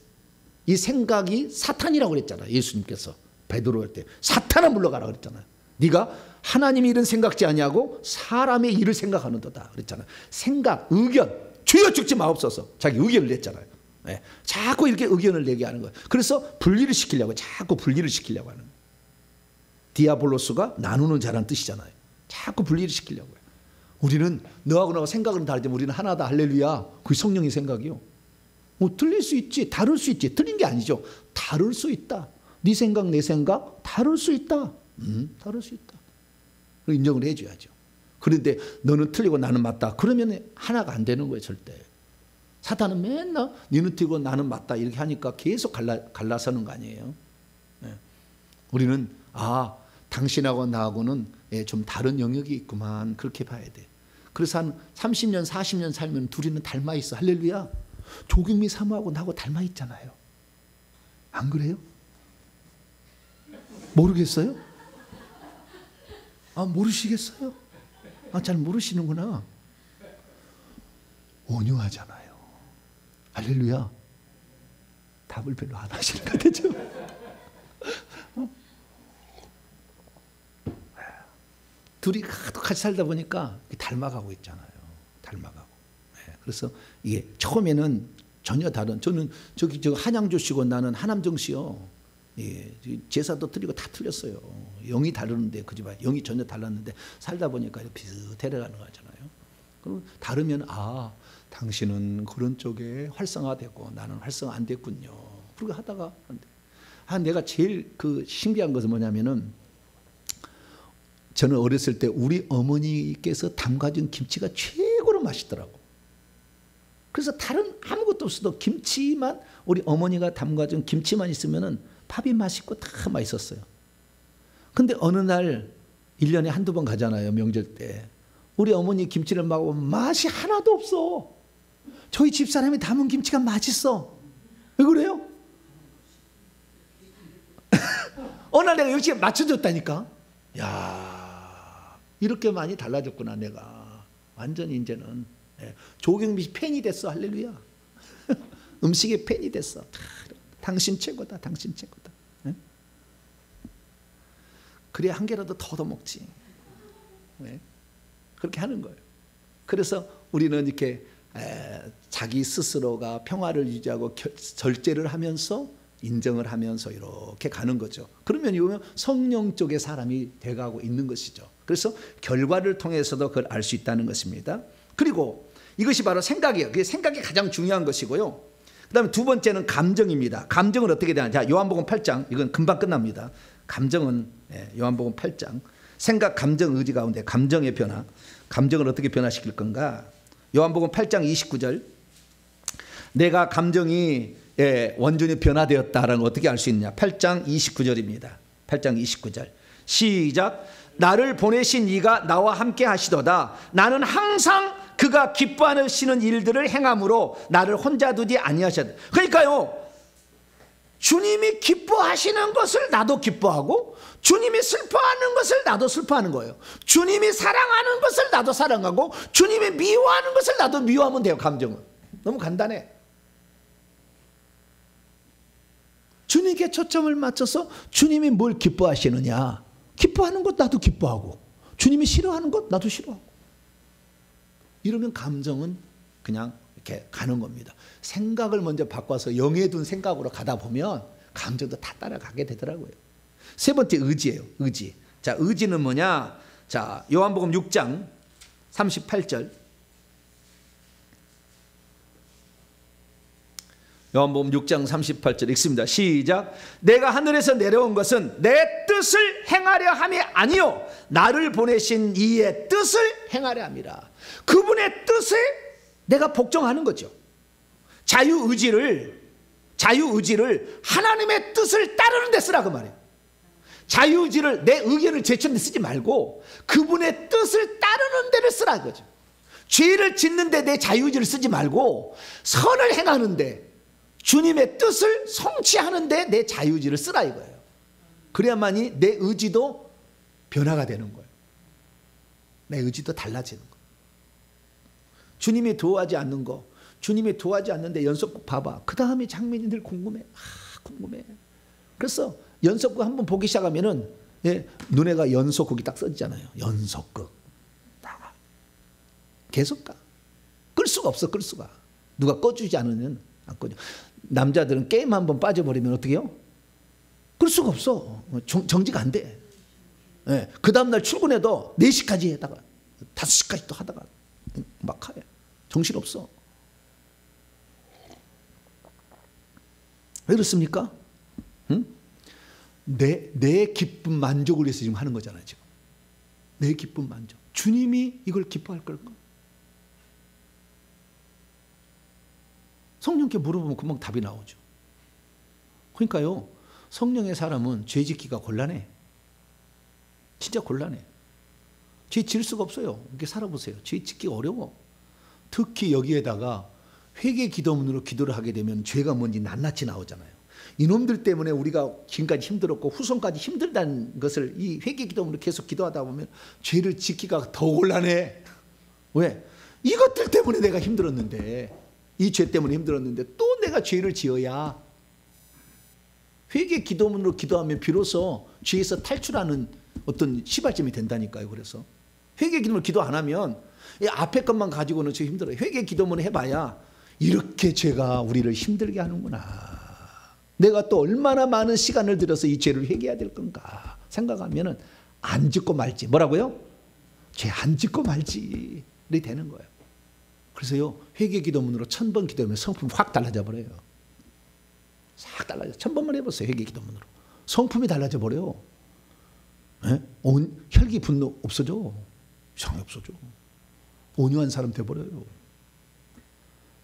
Speaker 1: 이 생각이 사탄이라고 그랬잖아요. 예수님께서 베드로 할 때 사탄아 물러가라 그랬잖아요. 네가 하나님이 이런 생각지 아니하고 사람의 일을 생각하는도다 그랬잖아요. 생각, 의견, 주여 죽지 마옵소서. 자기 의견을 냈잖아요. 네. 자꾸 이렇게 의견을 내게 하는 거예요. 그래서 분리를 시키려고, 자꾸 분리를 시키려고 하는 거예요. 디아볼로스가 나누는 자라는 뜻이잖아요. 자꾸 분리를 시키려고 해요. 우리는 너하고 나하고 생각은 다르지만 우리는 하나다, 할렐루야. 그게 성령의 생각이요. 뭐 틀릴 수 있지, 다를 수 있지. 틀린 게 아니죠. 다를 수 있다. 네 생각, 내 생각 다를 수 있다. 다를 수 있다. 인정을 해줘야죠. 그런데 너는 틀리고 나는 맞다. 그러면 하나가 안 되는 거예요, 절대. 사탄은 맨날 너는 틀리고 나는 맞다 이렇게 하니까 계속 갈라서는 거 아니에요. 네. 우리는 당신하고 나하고는 좀 다른 영역이 있구만, 그렇게 봐야 돼. 그래서 한 30년, 40년 살면 둘이는 닮아 있어. 할렐루야. 조경미 사모하고 나하고 닮아 있잖아요. 안 그래요? 모르겠어요? 모르시겠어요? 잘 모르시는구나. 온유하잖아요. 할렐루야. 답을 별로 안 하시는 것 같죠? 둘이 같이 살다 보니까 닮아가고 있잖아요. 닮아가고. 그래서 이게 처음에는 전혀 다른, 저는 저 한양조 씨고 나는 하남정 씨요. 제사도 틀리고 다 틀렸어요. 영이 다르는데 그 집안 영이 전혀 달랐는데 살다 보니까 비슷해가는 거잖아요. 그럼 다르면 당신은 그런 쪽에 활성화되고 나는 활성화 안 됐군요. 그렇게 하다가 내가 제일 신기한 것은 뭐냐면은, 저는 어렸을 때 우리 어머니께서 담가준 김치가 최고로 맛있더라고. 그래서 다른 아무것도 없어도 김치만, 우리 어머니가 담가준 김치만 있으면은 밥이 맛있고 다 맛있었어요. 근데 어느 날 1년에 한두 번 가잖아요, 명절 때. 우리 어머니 김치를 먹으면 맛이 하나도 없어. 저희 집사람이 담은 김치가 맛있어. 왜 그래요? 어느 날 내가 역시 맞춰줬다니까. 야, 이렇게 많이 달라졌구나 내가. 완전히 이제는 조경미 씨 팬이 됐어. 할렐루야. 음식의 팬이 됐어. 당신 최고다, 당신 최고다. 그래야 한 개라도 더 먹지. 그렇게 하는 거예요. 그래서 우리는 이렇게 자기 스스로가 평화를 유지하고 절제를 하면서 인정을 하면서 이렇게 가는 거죠. 그러면 이거는 성령 쪽의 사람이 돼가고 있는 것이죠. 그래서 결과를 통해서도 그걸 알 수 있다는 것입니다. 그리고 이것이 바로 생각이에요. 그게 생각이 가장 중요한 것이고요. 그 다음에 두 번째는 감정입니다. 감정은 어떻게 되냐. 자, 요한복음 8장. 이건 금방 끝납니다. 감정은 요한복음 8장. 생각, 감정, 의지 가운데 감정의 변화. 감정을 어떻게 변화시킬 건가. 요한복음 8장 29절. 내가 감정이 완전히 변화되었다라는 걸 어떻게 알 수 있느냐. 8장 29절입니다. 8장 29절. 시작. 나를 보내신 이가 나와 함께 하시도다. 나는 항상 그가 기뻐하시는 일들을 행함으로 나를 혼자 두지 아니하셨다. 그러니까요, 주님이 기뻐하시는 것을 나도 기뻐하고 주님이 슬퍼하는 것을 나도 슬퍼하는 거예요. 주님이 사랑하는 것을 나도 사랑하고 주님이 미워하는 것을 나도 미워하면 돼요. 감정은 너무 간단해. 주님께 초점을 맞춰서 주님이 뭘 기뻐하시느냐, 기뻐하는 것 나도 기뻐하고 주님이 싫어하는 것 나도 싫어하고, 이러면 감정은 그냥 이렇게 가는 겁니다. 생각을 먼저 바꿔서 영에 둔 생각으로 가다 보면 감정도 다 따라가게 되더라고요. 세 번째, 의지예요. 의지. 자, 의지는 뭐냐? 자, 요한복음 6장 38절. 요한복음 6장 38절 읽습니다. 시작. 내가 하늘에서 내려온 것은 내 뜻을 행하려 함이 아니요 나를 보내신 이의 뜻을 행하려 함이라. 그분의 뜻에 내가 복종하는 거죠. 자유의지를 하나님의 뜻을 따르는 데 쓰라 그 말이에요. 자유의지를 내 의견을 제치는 데 쓰지 말고 그분의 뜻을 따르는 데를 쓰라 이거죠. 죄를 짓는데 내 자유의지를 쓰지 말고 선을 행하는데 주님의 뜻을 성취하는데 내 자유의지를 쓰라 이거예요. 그래야만이 내 의지도 변화가 되는 거예요. 내 의지도 달라지는 거예요. 주님이 도와하지 않는 거, 주님이 도와하지 않는데 연속곡 봐봐. 그 다음에 장면이 늘 궁금해. 궁금해. 그래서 연속곡 한번 보기 시작하면은 눈에가 연속곡이 딱 써지잖아요. 연속곡. 계속 가. 끌 수가 없어, 끌 수가. 누가 꺼주지 않으면 안 꺼져. 남자들은 게임 한번 빠져버리면 어떻게 해요? 끌 수가 없어. 정지가 안 돼. 그 다음날 출근해도 4시까지 하다가 5시까지 또 하다가 막 해. 정신없어. 왜 그렇습니까? 응? 내 기쁨 만족을 위해서 지금 하는 거잖아요. 지금 내 기쁨 만족. 주님이 이걸 기뻐할 걸까? 성령께 물어보면 금방 답이 나오죠. 그러니까요, 성령의 사람은 죄 짓기가 곤란해. 진짜 곤란해. 죄 지을 수가 없어요. 이렇게 살아보세요. 죄 짓기가 어려워. 특히 여기에다가 회개 기도문으로 기도를 하게 되면 죄가 뭔지 낱낱이 나오잖아요. 이놈들 때문에 우리가 지금까지 힘들었고 후손까지 힘들다는 것을 이 회개 기도문으로 계속 기도하다 보면 죄를 짓기가 더 곤란해. 왜? 이것들 때문에 내가 힘들었는데, 이 죄 때문에 힘들었는데 또 내가 죄를 지어야 회개 기도문으로 기도하면 비로소 죄에서 탈출하는 어떤 시발점이 된다니까요. 그래서 회개 기도문으로 기도 안 하면 이 앞에 것만 가지고는 저 힘들어요. 회개 기도문 해봐야 이렇게 죄가 우리를 힘들게 하는구나. 내가 또 얼마나 많은 시간을 들여서 이 죄를 회개해야 될 건가 생각하면 안 짓고 말지. 뭐라고요? 죄 안 짓고 말지 이 되는 거예요. 그래서요, 회개 기도문으로 1000번 기도하면 성품이 확 달라져 버려요. 싹 달라져. 1000번만 해보세요. 회개 기도문으로 성품이 달라져 버려요. 혈기 분노 없어져. 이상하게 없어져. 온유한 사람 돼버려요.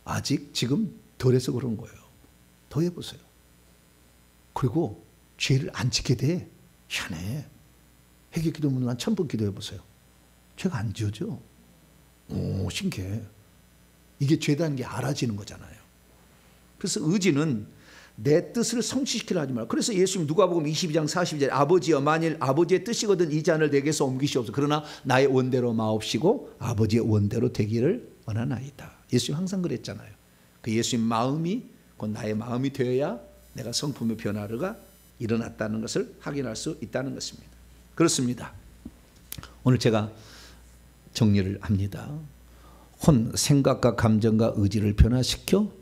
Speaker 1: 아직 지금 덜해서 그런 거예요. 더 해보세요. 그리고 죄를 안 짓게 돼. 희한해. 회개 기도문을 한 1000번 기도해보세요. 죄가 안 지어져. 오, 신기해. 이게 죄다는 게 알아지는 거잖아요. 그래서 의지는 내 뜻을 성취시키려 하지 말고. 그래서 예수님 누가복음 22장 42절 아버지여 만일 아버지의 뜻이거든 이 잔을 내게서 옮기시옵소서. 그러나 나의 원대로 마옵시고 아버지의 원대로 되기를 원하나이다. 예수님 항상 그랬잖아요. 그 예수님 마음이 곧 나의 마음이 되어야 내가 성품의 변화가 일어났다는 것을 확인할 수 있다는 것입니다. 그렇습니다. 오늘 제가 정리를 합니다. 혼, 생각과 감정과 의지를 변화시켜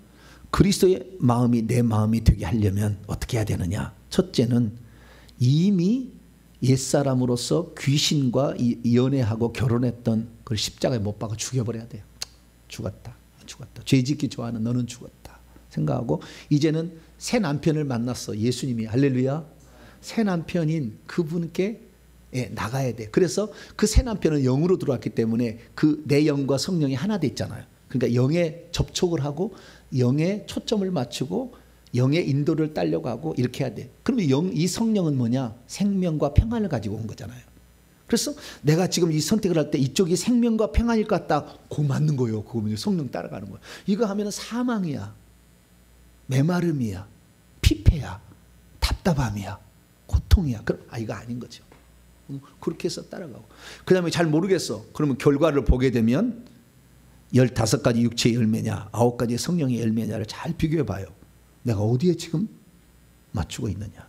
Speaker 1: 그리스도의 마음이 내 마음이 되게 하려면 어떻게 해야 되느냐? 첫째는 이미 옛사람으로서 귀신과 연애하고 결혼했던 그걸 십자가에 못 박아 죽여버려야 돼요. 죽었다. 죄짓기 좋아하는 너는 죽었다 생각하고 이제는 새 남편을 만났어. 예수님이. 할렐루야. 새 남편인 그분께 나가야 돼. 그래서 그 새 남편은 영으로 들어왔기 때문에 그 내 영과 성령이 하나 돼 있잖아요. 그러니까 영에 접촉을 하고 영에 초점을 맞추고 영의 인도를 따려고 이렇게 해야 돼. 그러면 이 성령은 뭐냐? 생명과 평안을 가지고 온 거잖아요. 그래서 내가 지금 이 선택을 할 때 이쪽이 생명과 평안일 것 같다. 그거 맞는 거예요. 그거 성령 따라가는 거예요. 이거 하면 사망이야. 메마름이야. 피폐야, 답답함이야, 고통이야. 그럼 이거 아닌 거죠. 그렇게 해서 따라가고, 그 다음에 잘 모르겠어. 그러면 결과를 보게 되면 15가지 육체의 열매냐 9가지 성령의 열매냐를 잘 비교해 봐요. 내가 어디에 지금 맞추고 있느냐,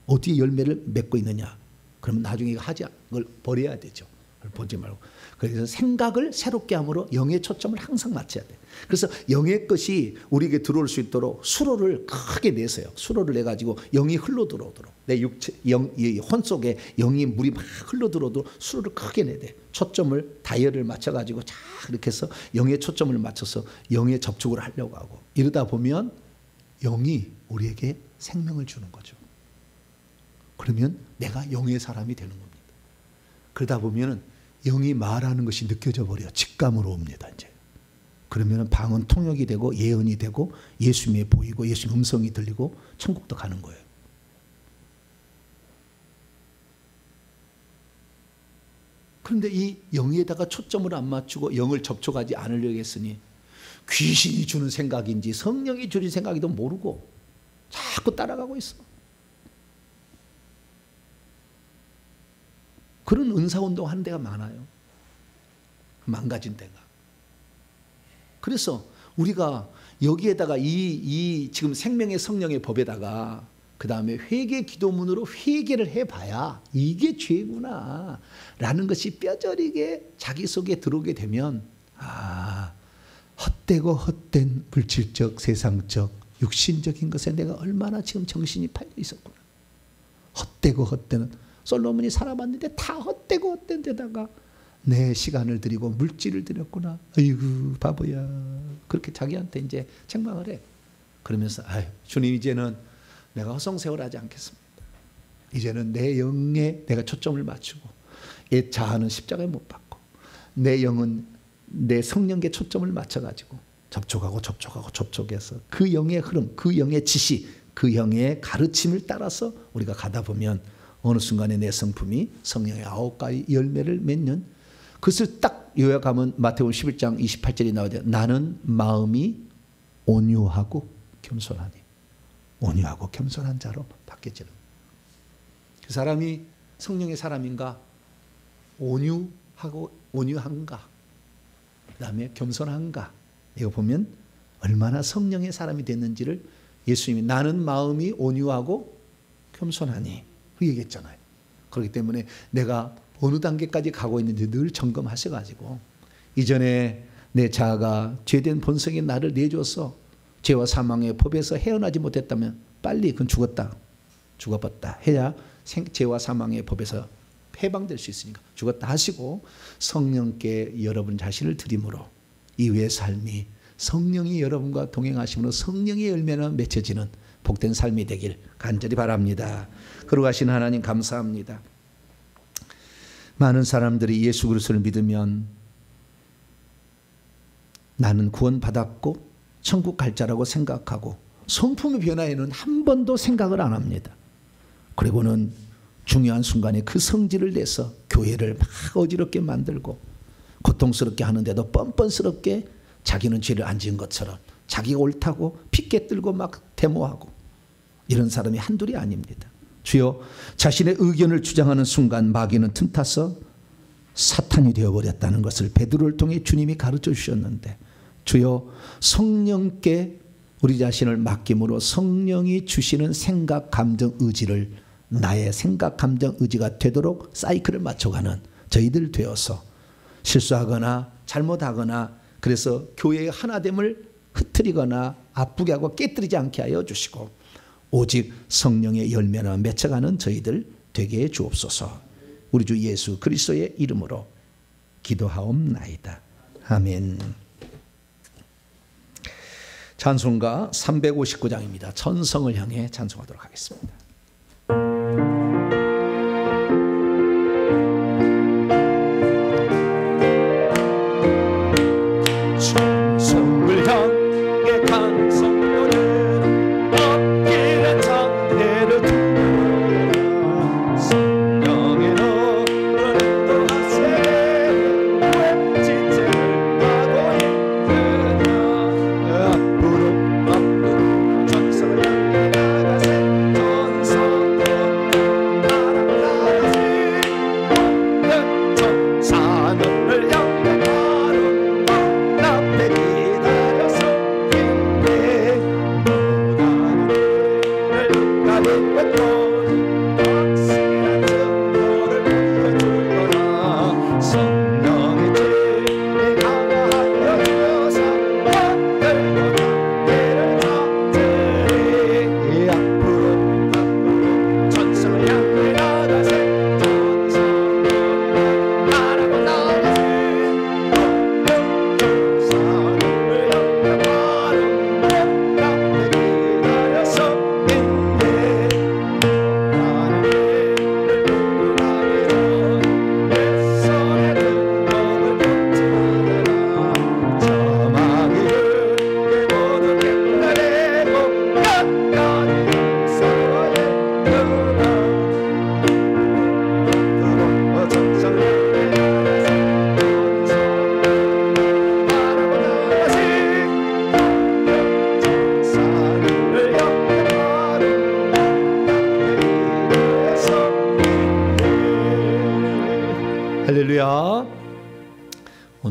Speaker 1: 어디에 열매를 맺고 있느냐. 그러면 나중에 그걸 버려야 되죠. 그걸 보지 말고. 그래서 생각을 새롭게 함으로 영의 초점을 항상 맞춰야 돼. 그래서 영의 것이 우리에게 들어올 수 있도록 수로를 크게 내세요. 수로를 내가지고 영이 흘러 들어오도록, 내 육체, 혼 속에 영이 물이 막 흘러 들어오도록 수로를 크게 내야 돼. 초점을 다이얼을 맞춰가지고 자 이렇게 해서 영의 초점을 맞춰서 영의 접촉을 하려고 하고, 이러다 보면 영이 우리에게 생명을 주는 거죠. 그러면 내가 영의 사람이 되는 겁니다. 그러다 보면은 영이 말하는 것이 느껴져 버려. 직감으로 옵니다. 이제 그러면 방언 통역이 되고 예언이 되고 예수님이 보이고 예수님 음성이 들리고 천국도 가는 거예요. 그런데 이 영에다가 초점을 안 맞추고 영을 접촉하지 않으려고 했으니 귀신이 주는 생각인지 성령이 주는 생각이도 모르고 자꾸 따라가고 있어. 그런 은사운동 하는 데가 많아요. 망가진 데가. 그래서 우리가 여기에다가 이 지금 생명의 성령의 법에다가 그 다음에 회개 기도문으로 회개를 해봐야 이게 죄구나 라는 것이 뼈저리게 자기 속에 들어오게 되면, 헛되고 헛된 물질적 세상적 육신적인 것에 내가 얼마나 지금 정신이 팔려 있었구나. 헛되고 헛되는, 솔로몬이 살아봤는데 다 헛되고 헛된 데다가 내 시간을 들이고 물질을 들였구나. 아이고 바보야. 그렇게 자기한테 이제 책망을 해. 그러면서 주님, 이제는 내가 허송세월하지 않겠습니다. 이제는 내 영에 내가 초점을 맞추고 옛 자아는 십자가에 못 박고 내 영은 내 성령께 초점을 맞춰가지고 접촉해서 그 영의 흐름, 그 영의 지시, 그 영의 가르침을 따라서 우리가 가다 보면 어느 순간에 내 성품이 성령의 9가지 열매를 맺는, 그것을 딱 요약하면 마태복음 11장 28절이 나오죠. 나는 마음이 온유하고 겸손하니. 온유하고 겸손한 자로 바뀌어지는. 그 사람이 성령의 사람인가? 온유한가? 그 다음에 겸손한가? 이거 보면 얼마나 성령의 사람이 됐는지를 예수님이 나는 마음이 온유하고 겸손하니 그 얘기했잖아요. 그렇기 때문에 내가 어느 단계까지 가고 있는지 늘 점검하셔가지고, 이전에 내 자아가 죄된 본성의 나를 내줘서 죄와 사망의 법에서 헤어나지 못했다면 빨리 그건 죽어봤다 해야 죄와 사망의 법에서 해방될 수 있으니까 죽었다 하시고 성령께 여러분 자신을 드림으로 이후의 삶이 성령이 여러분과 동행하심으로 성령의 열매는 맺혀지는 복된 삶이 되길 간절히 바랍니다. 거룩하신 하나님 감사합니다. 많은 사람들이 예수 그리스도를 믿으면 나는 구원받았고 천국 갈 자라고 생각하고 성품의 변화에는 한 번도 생각을 안 합니다. 그리고는 중요한 순간에 그 성질을 내서 교회를 막 어지럽게 만들고 고통스럽게 하는데도 뻔뻔스럽게 자기는 죄를 안 지은 것처럼 자기가 옳다고 핏개 들고 막 데모하고, 이런 사람이 한둘이 아닙니다. 주여, 자신의 의견을 주장하는 순간 마귀는 틈타서 사탄이 되어버렸다는 것을 베드로를 통해 주님이 가르쳐 주셨는데, 주여 성령께 우리 자신을 맡김으로 성령이 주시는 생각, 감정, 의지를 나의 생각, 감정, 의지가 되도록 사이클을 맞춰가는 저희들 되어서 실수하거나 잘못하거나 그래서 교회의 하나됨을 흐트리거나 아프게 하고 깨뜨리지 않게 하여 주시고 오직 성령의 열매나 맺혀가는 저희들 되게 해 주옵소서. 우리 주 예수 그리스도의 이름으로 기도하옵나이다. 아멘. 찬송가 359장입니다. 천성을 향해 찬송하도록 하겠습니다. 천성을 향해 가는 성도는 앞길에 장애를 두려라. 성령의 너를 인도하세. 왜 지체를 하고 있느냐. 앞으로 천성을 향해 나가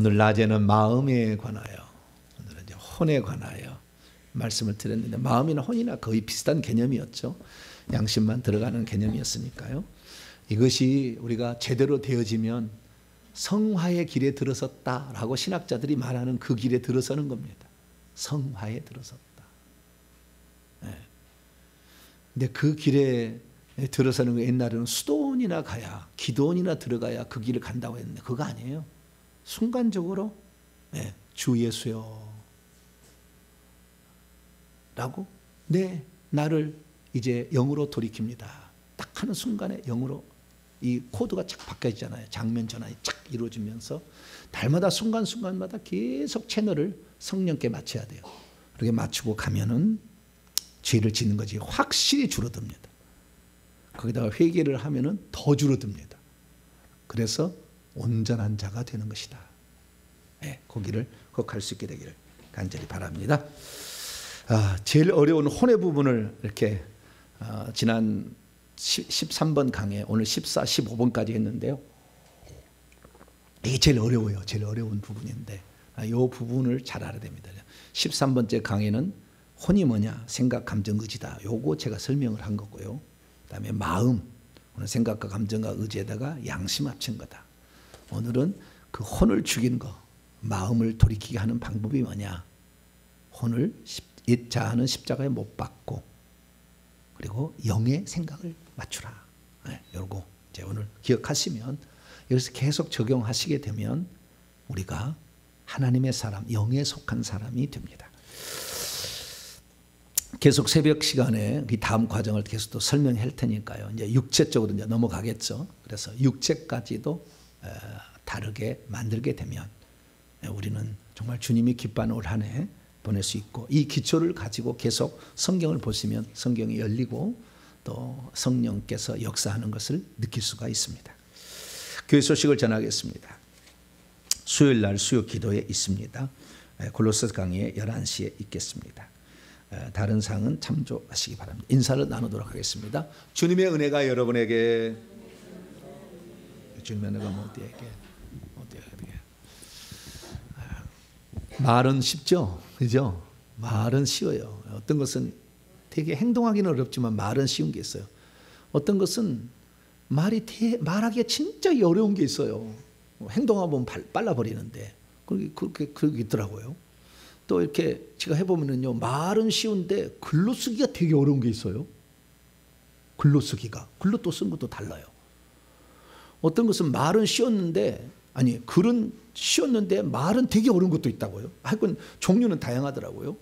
Speaker 1: 오늘 낮에는 마음에 관하여, 오늘은 이제 혼에 관하여 말씀을 드렸는데, 마음이나 혼이나 거의 비슷한 개념이었죠. 양심만 들어가는 개념이었으니까요. 이것이 우리가 제대로 되어지면 성화의 길에 들어섰다라고 신학자들이 말하는 그 길에 들어서는 겁니다. 성화에 들어섰다. 네. 근데 그 길에 들어서는 거 옛날에는 수도원이나 가야, 기도원이나 들어가야 그 길을 간다고 했는데 그거 아니에요. 순간적으로 네, 주 예수여 라고 나를 이제 영으로 돌이킵니다. 딱 하는 순간에 영으로 이 코드가 착 바뀌어지잖아요. 장면 전환이 착 이루어지면서 날마다 순간순간마다 계속 채널을 성령께 맞춰야 돼요. 그렇게 맞추고 가면은 죄를 짓는 것이 확실히 줄어듭니다. 거기다가 회개를 하면은 더 줄어듭니다. 그래서 온전한 자가 되는 것이다. 네, 거기를 갈 수 있게 되기를 간절히 바랍니다. 제일 어려운 혼의 부분을 이렇게 지난 13번 강의, 오늘 14, 15번까지 했는데요. 이게 제일 어려워요. 제일 어려운 부분인데 이 부분을 잘 알아야 됩니다. 13번째 강의는 혼이 뭐냐? 생각, 감정, 의지다. 요거 제가 설명을 한 거고요. 그다음에 마음, 오늘 생각과 감정과 의지에다가 양심 합친 거다. 오늘은 그 혼을 죽이는 거, 마음을 돌이키게 하는 방법이 뭐냐? 혼을 자아는 십자가에 못 박고, 그리고 영의 생각을 맞추라. 네, 요거 이제 오늘 기억하시면 여기서 계속 적용하시게 되면 우리가 하나님의 사람, 영에 속한 사람이 됩니다. 계속 새벽 시간에 이 다음 과정을 계속 또 설명할 테니까요. 이제 육체 쪽으로 이제 넘어가겠죠. 그래서 육체까지도 다르게 만들게 되면 우리는 정말 주님이 기뻐하는 올 한 해 보낼 수 있고, 이 기초를 가지고 계속 성경을 보시면 성경이 열리고 또 성령께서 역사하는 것을 느낄 수가 있습니다. 교회 소식을 전하겠습니다. 수요일 날 수요 기도에 있습니다. 골로새 강의 11시에 있겠습니다. 다른 사항은 참조하시기 바랍니다. 인사를 나누도록 하겠습니다. 주님의 은혜가 여러분에게, 주님의 은혜가 모두에게 말은 쉽죠, 그죠? 말은 쉬워요. 어떤 것은 되게 행동하기는 어렵지만 말은 쉬운 게 있어요. 어떤 것은 말하기가 진짜 어려운 게 있어요. 행동하면 빨라버리는데 그렇게 있더라고요. 또 이렇게 제가 해보면요, 말은 쉬운데 글로 쓰기가 되게 어려운 게 있어요. 글로 쓰기가, 글로 또 쓴 것도 달라요. 어떤 것은 말은 쉬웠는데, 아니 글은 쉬웠는데 말은 되게 어려운 것도 있다고요. 하여간 종류는 다양하더라고요.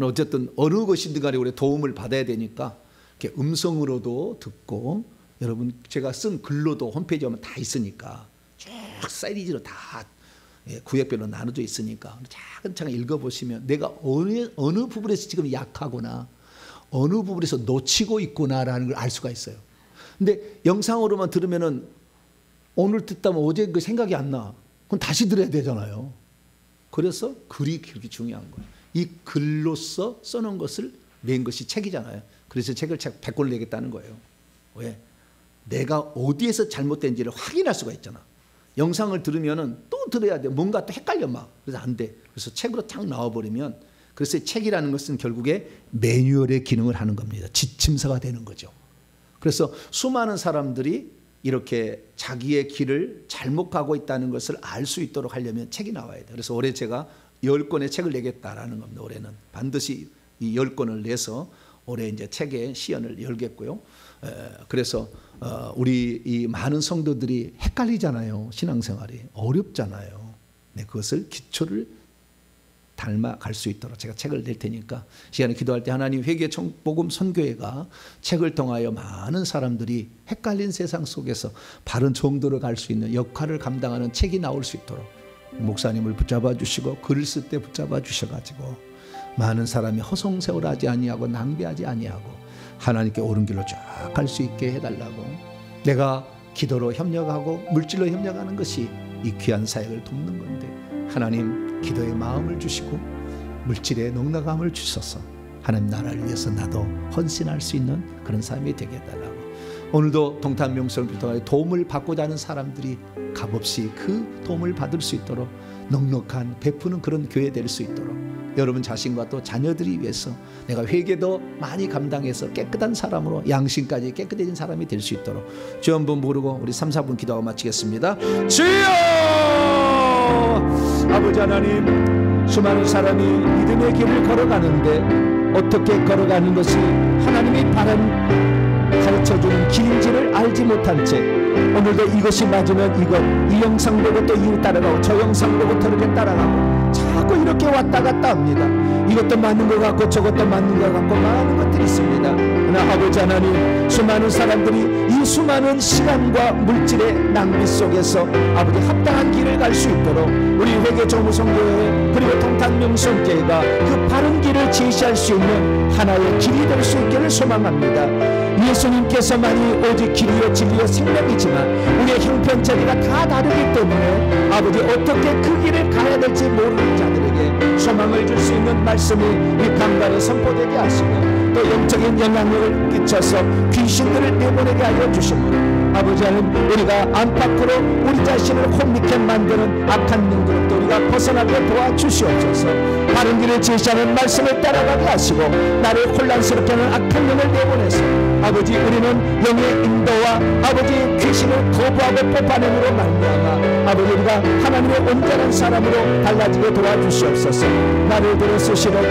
Speaker 1: 어쨌든 어느 것이든 간에 우리 도움을 받아야 되니까 이렇게 음성으로도 듣고, 여러분 제가 쓴 글로도 홈페이지 오면 다 있으니까 쭉 사이즈로 다 구역별로 나눠져 있으니까 차근차근 읽어보시면 내가 어느 부분에서 지금 약하거나 어느 부분에서 놓치고 있구나라는 걸 알 수가 있어요. 근데 영상으로만 들으면은 오늘 듣다면 어제 그 생각이 안 나. 그럼 다시 들어야 되잖아요. 그래서 글이 그렇게 중요한 거예요. 이 글로써 써놓은 것을 낸 것이 책이잖아요. 그래서 책을 100권을 내겠다는 거예요. 왜? 내가 어디에서 잘못된지를 확인할 수가 있잖아. 영상을 들으면은 또 들어야 돼. 뭔가 또 헷갈려 막. 그래서 안 돼. 그래서 책으로 탁 나와버리면, 그래서 책이라는 것은 결국에 매뉴얼의 기능을 하는 겁니다. 지침서가 되는 거죠. 그래서 수많은 사람들이 이렇게 자기의 길을 잘못 가고 있다는 것을 알 수 있도록 하려면 책이 나와야 돼요. 그래서 올해 제가 10권의 책을 내겠다라는 겁니다. 올해는 반드시 이 10권을 내서 올해 이제 책의 시연을 열겠고요. 그래서 우리 이 많은 성도들이 헷갈리잖아요. 신앙생활이 어렵잖아요. 네, 그것을 기초를 닮아갈 수 있도록 제가 책을 낼 테니까 시간에 기도할 때 하나님 회개 복음 선교회가 책을 통하여 많은 사람들이 헷갈린 세상 속에서 바른 정도로 갈 수 있는 역할을 감당하는 책이 나올 수 있도록 목사님을 붙잡아 주시고 글을 쓸 때 붙잡아 주셔가지고 많은 사람이 허송세월하지 아니하고 낭비하지 아니하고 하나님께 옳은 길로 쫙 갈 수 있게 해달라고, 내가 기도로 협력하고 물질로 협력하는 것이 이 귀한 사역을 돕는 건데 하나님 기도의 마음을 주시고 물질의 넉넉함을 주셔서 하나님 나라를 위해서 나도 헌신할 수 있는 그런 삶이 되게 해달라고, 오늘도 동탄 명성을 통하여 도움을 받고자 하는 사람들이 값없이 그 도움을 받을 수 있도록 넉넉한 베푸는 그런 교회 될 수 있도록 여러분 자신과 또 자녀들이 위해서 내가 회개도 많이 감당해서 깨끗한 사람으로 양심까지 깨끗해진 사람이 될 수 있도록 주여 한번 부르고 우리 3, 4분 기도하고 마치겠습니다. 주여! 아버지 하나님, 수많은 사람이 믿음의 길을 걸어가는데 어떻게 걸어가는 것이 하나님이 가르쳐주는 길인지를 알지 못한 채 오늘도 이것이 맞으면 이것, 이 영상 보고 또 이웃 따라가고 저 영상 보고 또 이렇게 따라가고 자꾸 이렇게 왔다 갔다 합니다. 이것도 맞는 것 같고 저것도 맞는 것 같고 많은 것들이 있습니다. 그러나 아버지 하나님, 수많은 사람들이 이 수많은 시간과 물질의 낭비 속에서 아버지 합당한 길을 갈 수 있도록 우리 회계정무성교회 그리고 동탄명성교회가 그 바른 길을 제시할 수 있는 하나의 길이 될 수 있기를 소망합니다. 예수님께서만이 오직 길이요 진리요 생명이지만 우리의 형편처리가 다 다르기 때문에 아버지 어떻게 그 길을 가야 될지 모르는 자들에게 소망을 줄 수 있는 말씀이 이 강단에 선포되게 하시고 또 영적인 영향력을 끼쳐서 귀신들을 내보내게 하여 주시므로 아버지 하나님, 우리가 안팎으로 우리 자신을 혼미케 만드는 악한 영들로부터 우리가 벗어나게 도와주시옵소서. 바른 길을 제시하는 말씀을 따라가게 하시고 나를 혼란스럽게 하는 악한 영을 내보내서 아버지 우리는 영의 인도와 아버지 귀신을 거부하고 뽑아내므로 말미암아 아버지 우리가 하나님의 온전한 사람으로 달라지게 도와주시옵소서. 나를 들어 쓰시려고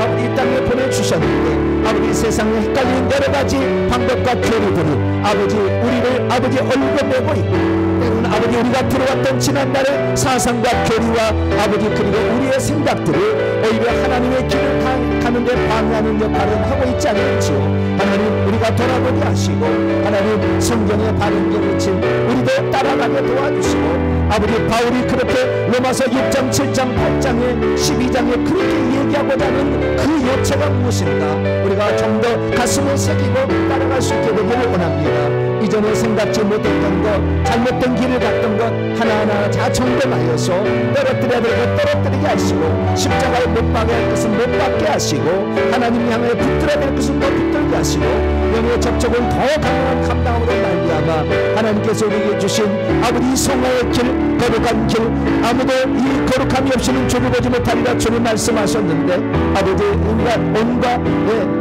Speaker 1: 아버지 이 땅에 보내주셨는데 아버지 세상에 헷갈리는 여러가지 방법과 교리들이 아버지 우리를 아버지 얼거매고 있고 때로는 아버지 우리가 들어왔던 지난날의 사상과 교리와 아버지 그리고 우리의 생각들이 오히려 하나님의 길을 가는데 방해하는 역할을 하고 있지 않는지요. 하나님 우리가 돌아보게 하시고 하나님 성경의 바른 길을 친 우리도 따라가게 도와주시고 아버지 바울이 그렇게 로마서 6장 7장 8장에 12장에 그렇게 얘기하고자 하는 그 요체가 무엇인가 우리가 좀 더 가슴에 새기고 따라갈 수 있게 되기를 원합니다. 이전에 생각지 못했던 것 잘못된 길을 갔던 것 하나하나 자청dem하여서 떨어뜨려야 될 것 떨어뜨리게 하시고 십자가에 못 박아야 할 것은 못 박게 하시고 하나님 향해 붙들어야 될 것은 못 붙들게 하시고 영의 접촉을 더 강한 감당으로 말미암아 하나님께서 우리에게 주신 아버지 성화의 길 거룩한 길 아무도 이 거룩함이 없이는 주를 보지 못하리라 주님 말씀하셨는데 아버지 우리가 온과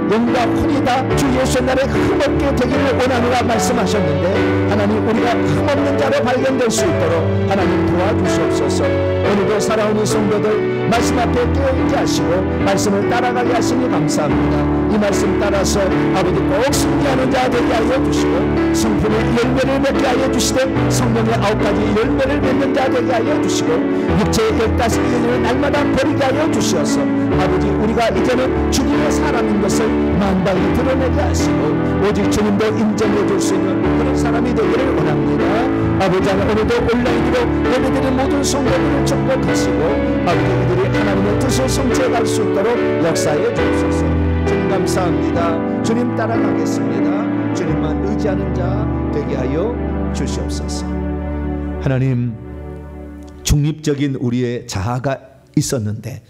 Speaker 1: 영과 혼이다 주 예수의 날에 흠없게 되기를 원하노라 말씀하셨는데 하나님 우리가 흠없는 자로 발견될 수 있도록 하나님 도와주시옵소서. 오늘도 살아오는 성도들 말씀 앞에 깨어있게 하시고 말씀을 따라가게 하시니 감사합니다. 이 말씀 따라서 아버지 꼭 승리하는 자 되게 하여 주시고 성품의 열매를 맺게 하여 주시되 성령의 9가지 열매를 맺는 자 되게 하여 주시고 육체의 15가지를 날마다 버리게 하여 주시어서 아버지 우리가 이제는 주님의 사람인 것을 만방히 드러내게 하시고 오직 주님도 인정해 줄 수 있는 그런 사람이 되기를 원합니다. 아버지 하나님 오늘도 온라인으로 예배드린 모든 성도들을 축복하시고 아버지 이들이 하나님의 뜻을 성취해 갈 수 있도록 역사해 주옵소서. 주님 감사합니다. 주님 따라가겠습니다. 주님만 의지하는 자 되게 하여 주시옵소서. 하나님 중립적인 우리의 자아가 있었는데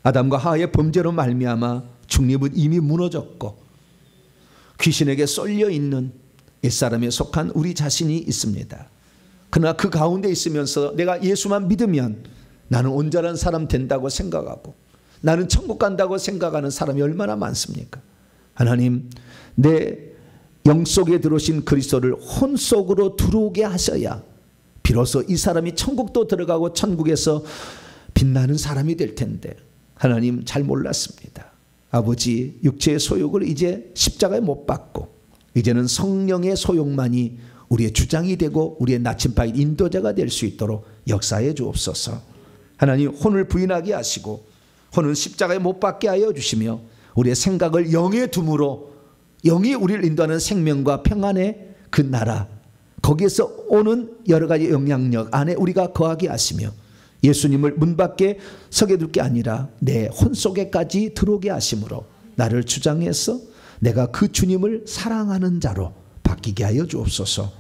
Speaker 1: 아담과 하와의 범죄로 말미암아 중립은 이미 무너졌고 귀신에게 쏠려 있는 옛사람에 속한 우리 자신이 있습니다. 그러나 그 가운데 있으면서 내가 예수만 믿으면 나는 온전한 사람 된다고 생각하고 나는 천국 간다고 생각하는 사람이 얼마나 많습니까? 하나님 내 영속에 들어오신 그리스도를 혼 속으로 들어오게 하셔야 비로소 이 사람이 천국도 들어가고 천국에서 빛나는 사람이 될 텐데 하나님 잘 몰랐습니다. 아버지 육체의 소욕을 이제 십자가에 못 박고 이제는 성령의 소욕만이 우리의 주장이 되고 우리의 나침반의 인도자가 될 수 있도록 역사해 주옵소서. 하나님 혼을 부인하게 하시고 혼은 십자가에 못 박게 하여 주시며 우리의 생각을 영에 둠으로 영이 우리를 인도하는 생명과 평안의 그 나라 거기에서 오는 여러 가지 영향력 안에 우리가 거하게 하시며 예수님을 문 밖에 서게 둘 게 아니라 내 혼 속에까지 들어오게 하심으로 나를 주장해서 내가 그 주님을 사랑하는 자로 바뀌게 하여 주옵소서.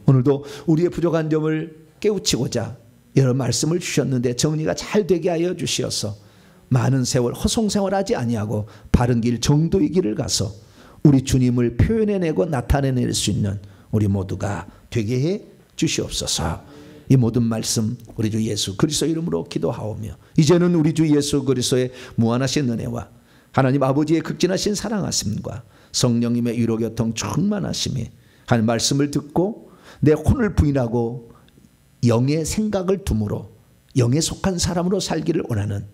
Speaker 1: 오늘도 우리의 부족한 점을 깨우치고자 여러 말씀을 주셨는데 정리가 잘 되게 하여 주시어서 많은 세월 허송생활하지 아니하고 바른 길 정도의 길을 가서 우리 주님을 표현해내고 나타내낼 수 있는 우리 모두가 되게 해 주시옵소서. 이 모든 말씀 우리 주 예수 그리스도 이름으로 기도하오며 이제는 우리 주 예수 그리스도의 무한하신 은혜와 하나님 아버지의 극진하신 사랑하심과 성령님의 위로교통 충만하심이 하는 말씀을 듣고 내 혼을 부인하고 영의 생각을 둠으로 영에 속한 사람으로 살기를 원하는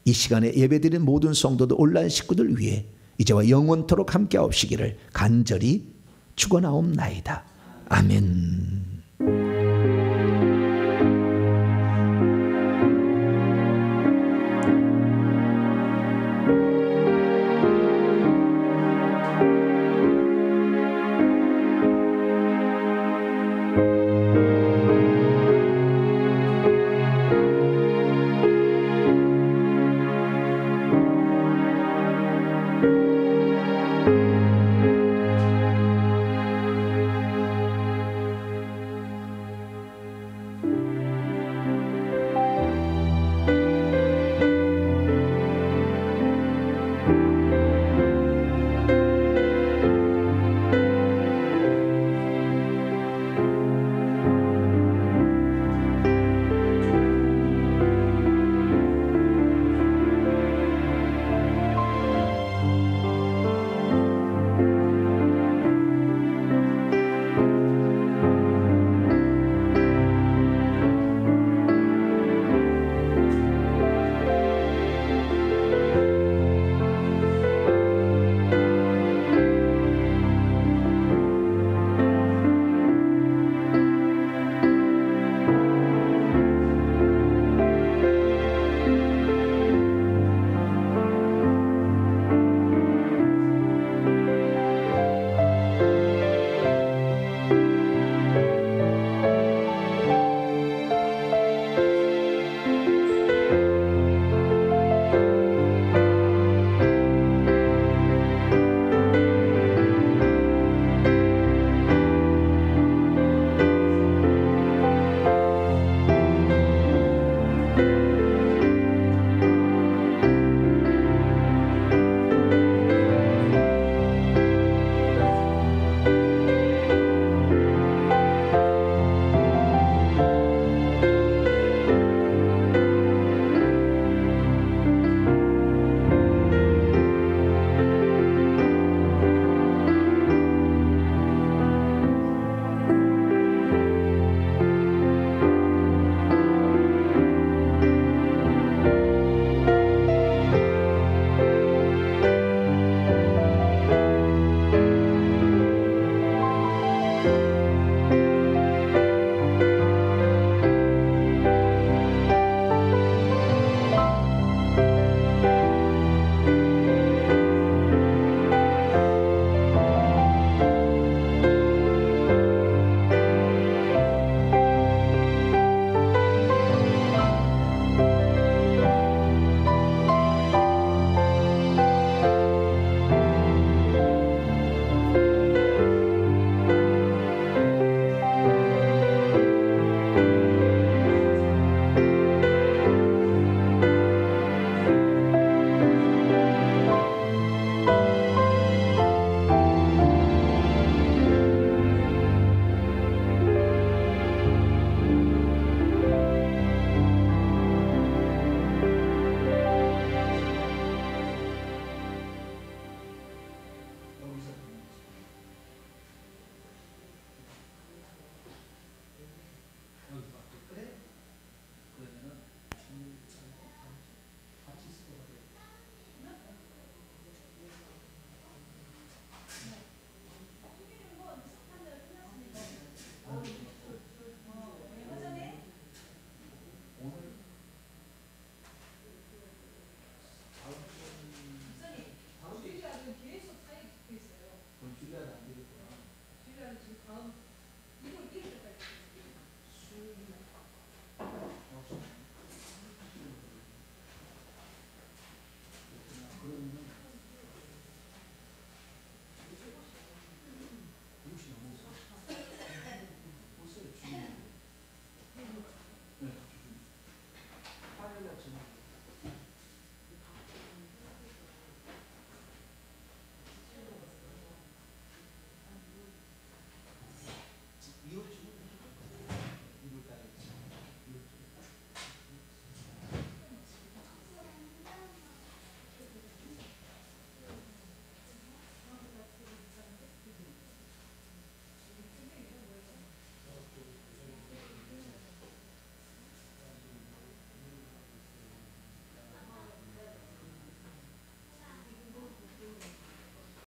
Speaker 1: 이 시간에 예배드리는 모든 성도들 온라인 식구들 위해 이제와 영원토록 함께 하옵시기를 간절히 축원하옵나이다. 아멘.